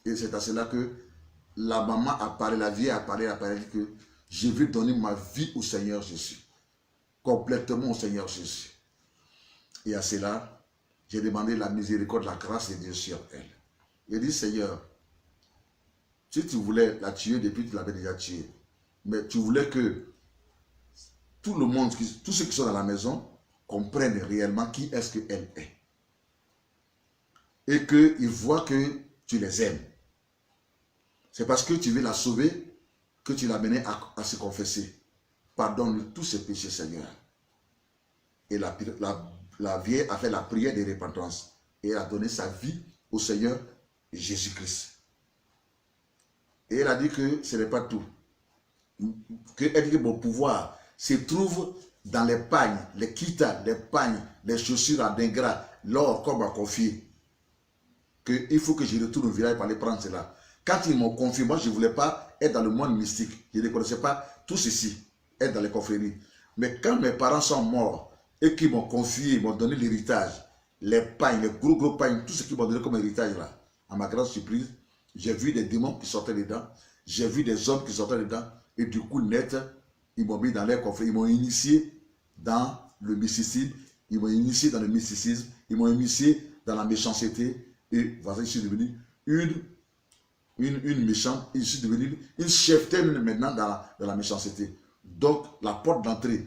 [SPEAKER 1] Et c'est à cela que la maman a parlé, la vieille a parlé, elle dit que je veux donner ma vie au Seigneur Jésus. Complètement au Seigneur Jésus. Et à cela, j'ai demandé la miséricorde, la grâce de Dieu sur elle. Il dit, Seigneur, si tu voulais la tuer depuis, tu l'avais déjà tuée. Mais tu voulais que tout le monde, tous ceux qui sont dans la maison, comprennent réellement qui est-ce qu'elle est. Et qu'ils voient que tu les aimes. C'est parce que tu veux la sauver que tu l'as menée à se confesser. Pardonne tous ses péchés, Seigneur. Et la vieille a fait la prière de repentance. Et elle a donné sa vie au Seigneur Jésus-Christ. Et elle a dit que ce n'est pas tout. Elle dit que mon pouvoir se trouve dans les pagnes, les kitas, les pagnes, les chaussures à d'ingrat, l'or qu'on m'a confié. Il faut que je retourne au village pour aller prendre cela. Quand ils m'ont confié, moi je ne voulais pas être dans le monde mystique. Je ne connaissais pas tout ceci, être dans les confréries. Mais quand mes parents sont morts et qu'ils m'ont confié, ils m'ont donné l'héritage, les pagnes, les gros pagnes, tout ce qu'ils m'ont donné comme héritage là, à ma grande surprise, j'ai vu des démons qui sortaient dedans, j'ai vu des hommes qui sortaient dedans, et du coup net, ils m'ont mis dans les coffres, ils m'ont initié dans le mysticisme, ils m'ont initié dans le mysticisme, ils m'ont initié dans la méchanceté, et voilà, je suis devenu une méchante, je suis devenu une cheftaine maintenant dans la méchanceté. Donc, la porte d'entrée,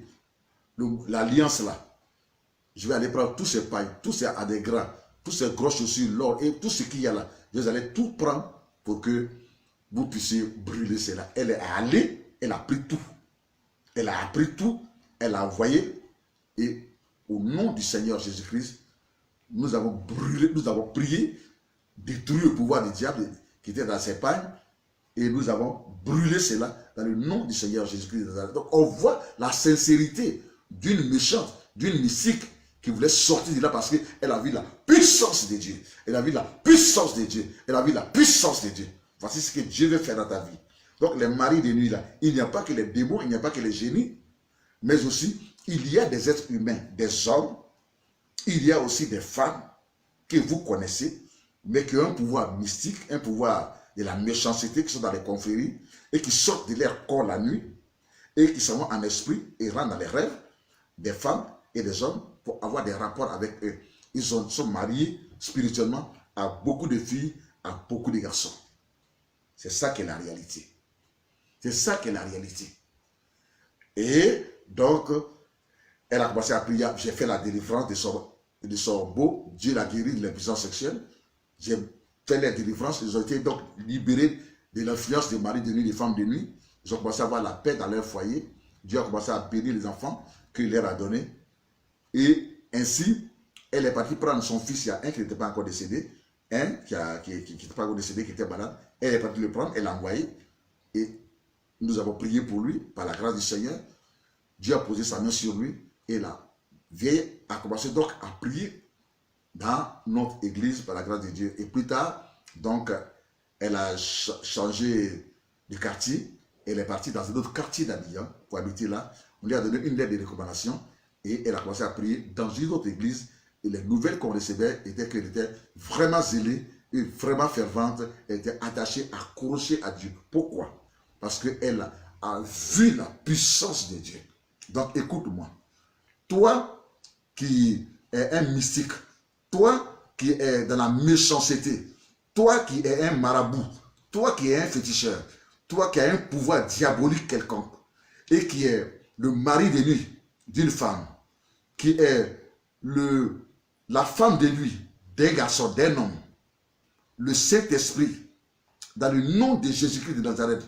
[SPEAKER 1] l'alliance là, je vais aller prendre tous ces pailles, tous ces adhégrats, toutes ces grosses chaussures, l'or et tout ce qu'il y a là. Jésus allait tout prendre pour que vous puissiez brûler cela. Elle est allée, elle a pris tout. Elle a appris tout, elle a envoyé. Et au nom du Seigneur Jésus-Christ, nous avons brûlé, nous avons prié, détruit le pouvoir du diable qui était dans ses pagnes. Et nous avons brûlé cela dans le nom du Seigneur Jésus-Christ. Donc on voit la sincérité d'une méchante, d'une mystique qui voulait sortir de là parce qu'elle a vu la puissance de Dieu. Elle a vu la puissance de Dieu. Elle a vu la puissance de Dieu. Voici ce que Dieu veut faire dans ta vie. Donc les maris de nuit là, il n'y a pas que les démons, il n'y a pas que les génies, mais aussi il y a des êtres humains, des hommes, il y a aussi des femmes que vous connaissez, mais qui ont un pouvoir mystique, un pouvoir de la méchanceté, qui sont dans les confréries et qui sortent de leur corps la nuit et qui s'en vont en esprit et rentrent dans les rêves des femmes et des hommes pour avoir des rapports avec eux. Ils sont mariés spirituellement à beaucoup de filles, à beaucoup de garçons. C'est ça qui est la réalité. C'est ça qui est la réalité. Et donc, elle a commencé à prier. J'ai fait la délivrance de son beau. Dieu l'a guéri de l'impuissance sexuelle. J'ai fait la délivrance. Ils ont été donc libérés de l'influence des maris de nuit, des femmes de nuit. Ils ont commencé à avoir la paix dans leur foyer. Dieu a commencé à bénir les enfants qu'il leur a donnés. Et ainsi, elle est partie prendre son fils. Il y a un qui n'était pas encore décédé. Un qui n'était pas encore décédé, qui était malade. Elle est partie le prendre. Elle l'a envoyé. Et nous avons prié pour lui, par la grâce du Seigneur. Dieu a posé sa main sur lui. Et la vieille a commencé donc à prier dans notre église par la grâce de Dieu. Et plus tard, donc, elle a changé de quartier. Elle est partie dans un autre quartier d'Abidjan pour habiter là. On lui a donné une lettre de recommandation et elle a commencé à prier dans une autre église. Et les nouvelles qu'on recevait étaient qu'elle était vraiment zélée et vraiment fervente. Elle était attachée, accrochée à Dieu. Pourquoi? Parce qu'elle a vu la puissance de Dieu. Donc écoute-moi. Toi qui es un mystique, toi qui es dans la méchanceté, toi qui es un marabout, toi qui es un féticheur, toi qui as un pouvoir diabolique quelconque et qui est le mari de nuit d'une femme, qui est la femme de nuit d'un garçon, d'un homme, le Saint-Esprit, dans le nom de Jésus-Christ de Nazareth,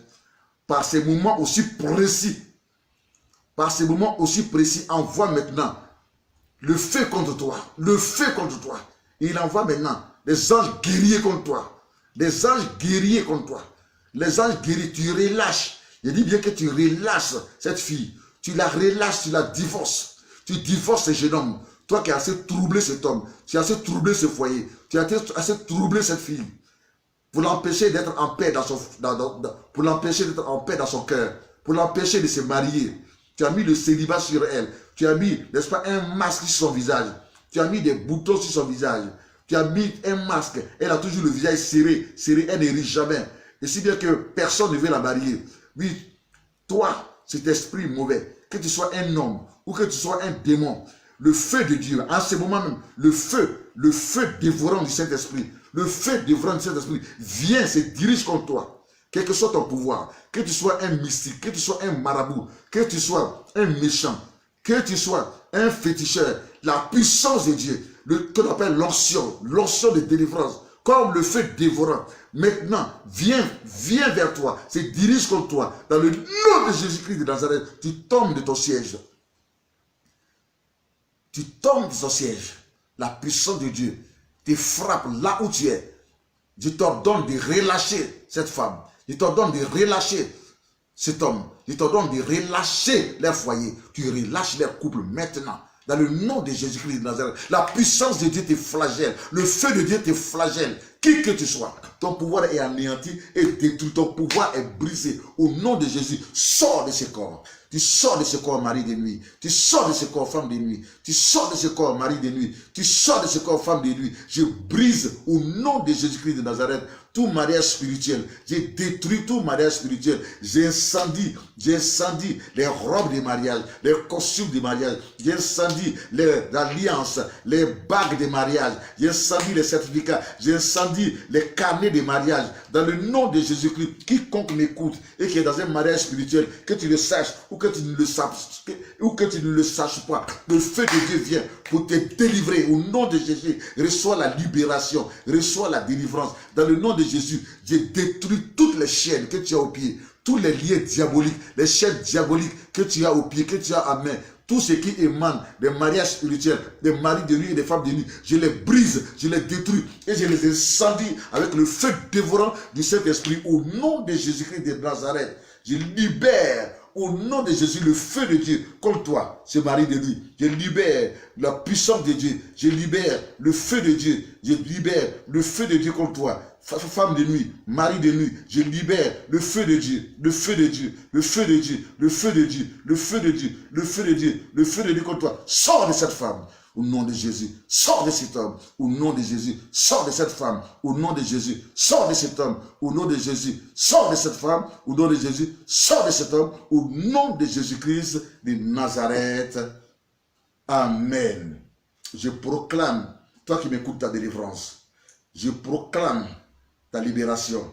[SPEAKER 1] par ces moments aussi précis, envoie maintenant le feu contre toi, le feu contre toi. Il envoie maintenant les anges guerriers contre toi, les anges guerriers contre toi. Les anges guéris, tu relâches. Je dis bien que tu relâches cette fille. Tu la relâches, tu la divorces. Tu divorces ce jeune homme. Toi qui as assez troublé cet homme, tu as assez troublé ce foyer, tu as assez troublé cette fille. Pour l'empêcher d'être en paix pour l'empêcher d'être en paix dans son cœur, pour l'empêcher de se marier. Tu as mis le célibat sur elle. Tu as mis, n'est-ce pas, un masque sur son visage. Tu as mis des boutons sur son visage. Tu as mis un masque. Elle a toujours le visage serré. Elle ne rit jamais. Et si bien que personne ne veut la marier. Oui, toi, cet esprit mauvais, que tu sois un homme ou que tu sois un démon, le feu de Dieu, en ce moment même, le feu dévorant du Saint-Esprit, le feu dévorant du Saint-Esprit vient, se dirige contre toi. Quel que soit ton pouvoir, que tu sois un mystique, que tu sois un marabout, que tu sois un méchant, que tu sois un féticheur, la puissance de Dieu, qu'on appelle l'onction de délivrance, comme le feu dévorant, maintenant, viens vers toi, se dirige contre toi, dans le nom de Jésus-Christ de Nazareth, tu tombes de ton siège. Tu tombes de ton siège. La puissance de Dieu te frappe là où tu es. Je t'ordonne de relâcher cette femme. Je t'ordonne de relâcher cet homme. Je t'ordonne de relâcher leur foyer. Tu relâches leur couple maintenant. Dans le nom de Jésus-Christ de Nazareth, la puissance de Dieu te flagelle. Le feu de Dieu te flagelle. Qui que tu sois, ton pouvoir est anéanti et détruit. Ton pouvoir est brisé. Au nom de Jésus, sors de ce corps. Tu sors de ce corps, mari de nuit. Tu sors de ce corps, femme de nuit. Tu sors de ce corps, mari de nuit. Tu sors de ce corps, femme de nuit. Je brise au nom de Jésus-Christ de Nazareth tout mariage spirituel. J'ai détruit tout mariage spirituel. J'incendie les robes de mariage, les costumes de mariage. J'incendie les alliances, les bagues de mariage. J'incendie les certificats. J'incendie les carnets de mariage. Dans le nom de Jésus-Christ, quiconque m'écoute et qui est dans un mariage spirituel, que tu le saches ou ou que tu ne le saches pas, le feu de Dieu vient pour te délivrer. Au nom de Jésus, reçois la libération, reçois la délivrance. Dans le nom de Jésus, Dieu détruit toutes les chaînes que tu as au pied, tous les liens diaboliques, les chaînes diaboliques que tu as au pied, que tu as à main. Tout ce qui émane des mariages spirituels, des maris de nuit et des femmes de nuit, je les brise, je les détruis et je les incendie avec le feu dévorant du Saint-Esprit. Au nom de Jésus-Christ de Nazareth, je libère au nom de Jésus le feu de Dieu contre toi, ce mari de nuit. Je libère la puissance de Dieu, je libère le feu de Dieu, je libère le feu de Dieu contre toi. Femme de nuit, mari de nuit, je libère le feu de Dieu, le feu de Dieu, le feu de Dieu, le feu de Dieu, le feu de Dieu, le feu de Dieu, le feu de Dieu contre toi. Sors de cette femme, au nom de Jésus. Sors de cet homme, au nom de Jésus. Sors de cette femme, au nom de Jésus. Sors de cet homme, au nom de Jésus. Sors de cette femme, au nom de Jésus. Sors de cet homme, au nom de Jésus-Christ de Nazareth. Amen. Je proclame, toi qui m'écoutes, ta délivrance. Je proclame ta libération.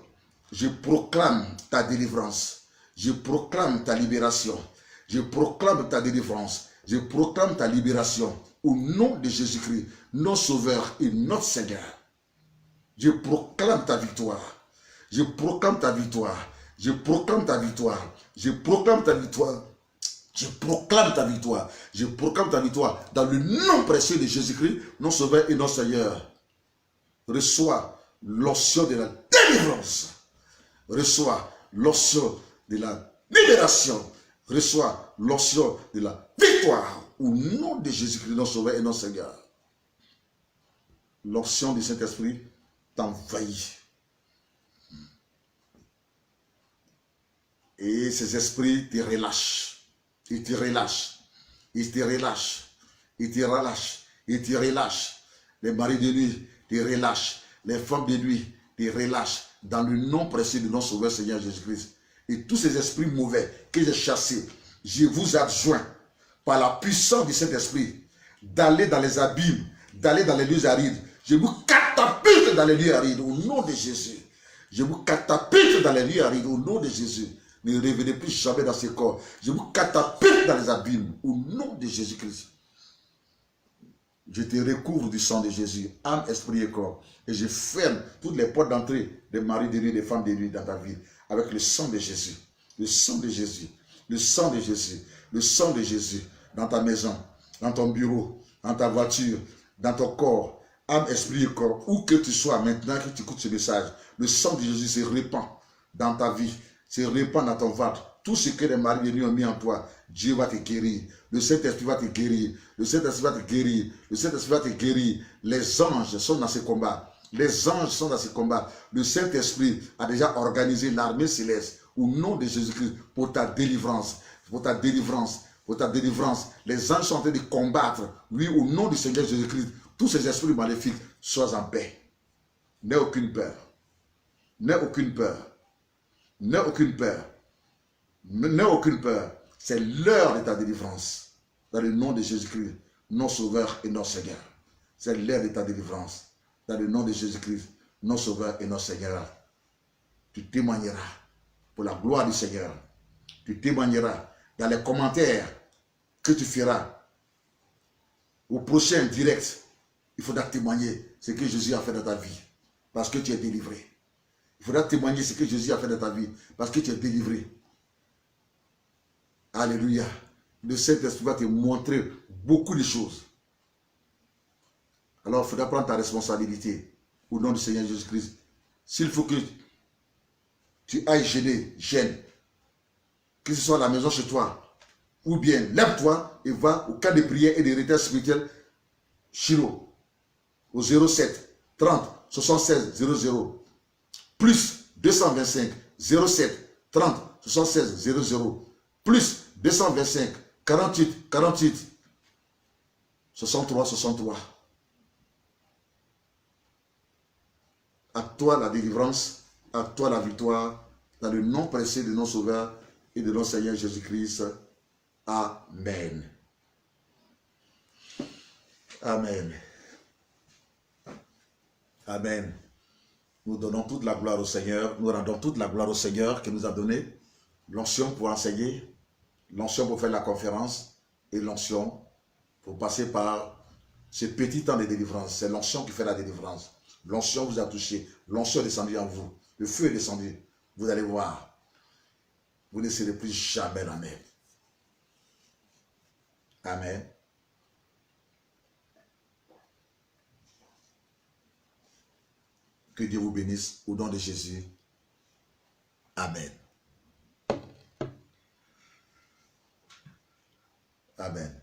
[SPEAKER 1] Je proclame ta délivrance. Je proclame ta libération. Je proclame ta délivrance. Je proclame ta libération. Au nom de Jésus-Christ, notre Sauveur et notre Seigneur. Je proclame ta victoire. Je proclame ta victoire. Je proclame ta victoire. Je proclame ta victoire. Je proclame ta victoire. Je proclame ta victoire. Dans le nom précieux de Jésus-Christ, notre Sauveur et notre Seigneur. Reçois l'onction de la délivrance. Reçois l'onction de la libération. Reçois l'onction de la victoire. Au nom de Jésus-Christ, notre Sauveur et notre Seigneur. L'onction du Saint-Esprit t'envahit. Et ces esprits te relâchent. Ils te relâchent. Ils te relâchent. Ils te relâchent. Ils te relâchent. Les maris de nuit te relâchent. Les femmes de nuit te relâchent. Dans le nom précieux de notre Sauveur Seigneur Jésus-Christ. Et tous ces esprits mauvais que j'ai chassés, je vous adjoins par la puissance du Saint-Esprit d'aller dans les abîmes, d'aller dans les lieux arides. Je vous catapulte dans les lieux arides au nom de Jésus. Je vous catapulte dans les lieux arides au nom de Jésus. Ne revenez plus jamais dans ce corps. Je vous catapulte dans les abîmes au nom de Jésus-Christ. Je te recouvre du sang de Jésus, âme, esprit et corps. Et je ferme toutes les portes d'entrée des maris de nuit, des femmes de nuit dans ta vie. Avec le sang de Jésus. Le sang de Jésus. Le sang de Jésus. Le sang de Jésus. Dans ta maison, dans ton bureau, dans ta voiture, dans ton corps, âme, esprit et corps. Où que tu sois maintenant que tu écoutes ce message. Le sang de Jésus se répand dans ta vie. Se répand dans ton ventre. Tout ce que les maris de nuit ont mis en toi, Dieu va te guérir. Le Saint-Esprit va te guérir. Le Saint-Esprit va te guérir. Le Saint-Esprit va te guérir. Les anges sont dans ce combat. Les anges sont dans ce combat. Le Saint-Esprit a déjà organisé l'armée céleste au nom de Jésus-Christ pour ta délivrance. Pour ta délivrance. Pour ta délivrance. Les anges sont en train de combattre. Oui, au nom du Seigneur Jésus-Christ, tous ces esprits maléfiques, sois en paix. N'aie aucune peur. N'aie aucune peur. N'aie aucune peur. N'aie aucune peur. C'est l'heure de ta délivrance. Dans le nom de Jésus-Christ, notre Sauveur et notre Seigneur. C'est l'heure de ta délivrance. Dans le nom de Jésus-Christ, notre Sauveur et notre Seigneur. Tu témoigneras pour la gloire du Seigneur. Tu témoigneras dans les commentaires que tu feras au prochain direct. Il faudra témoigner ce que Jésus a fait dans ta vie. Parce que tu es délivré. Il faudra témoigner ce que Jésus a fait dans ta vie. Parce que tu es délivré. Alléluia. Le Saint-Esprit va te montrer beaucoup de choses. Alors, il faudra prendre ta responsabilité au nom du Seigneur Jésus-Christ. S'il faut que tu ailles gêner, gêne. Que ce soit à la maison chez toi. Ou bien, lève-toi et va au cadre de prière et de retraite spirituelle Chiro. Au 07 30 76 00. Plus 225 07 30 76 00. Plus 225 48 48 63 63. À toi la délivrance, à toi la victoire, dans le nom précieux de notre Sauveur et de notre Seigneur Jésus-Christ. Amen. Amen. Amen. Nous donnons toute la gloire au Seigneur. Nous rendons toute la gloire au Seigneur qui nous a donné l'onction pour enseigner, l'onction pour faire la conférence et l'onction pour passer par ce petit temps de délivrance. C'est l'onction qui fait la délivrance. L'onction vous a touché. L'onction est descendue en vous. Le feu est descendu. Vous allez voir. Vous ne serez plus jamais la même. Amen. Que Dieu vous bénisse au nom de Jésus. Amen. Amen.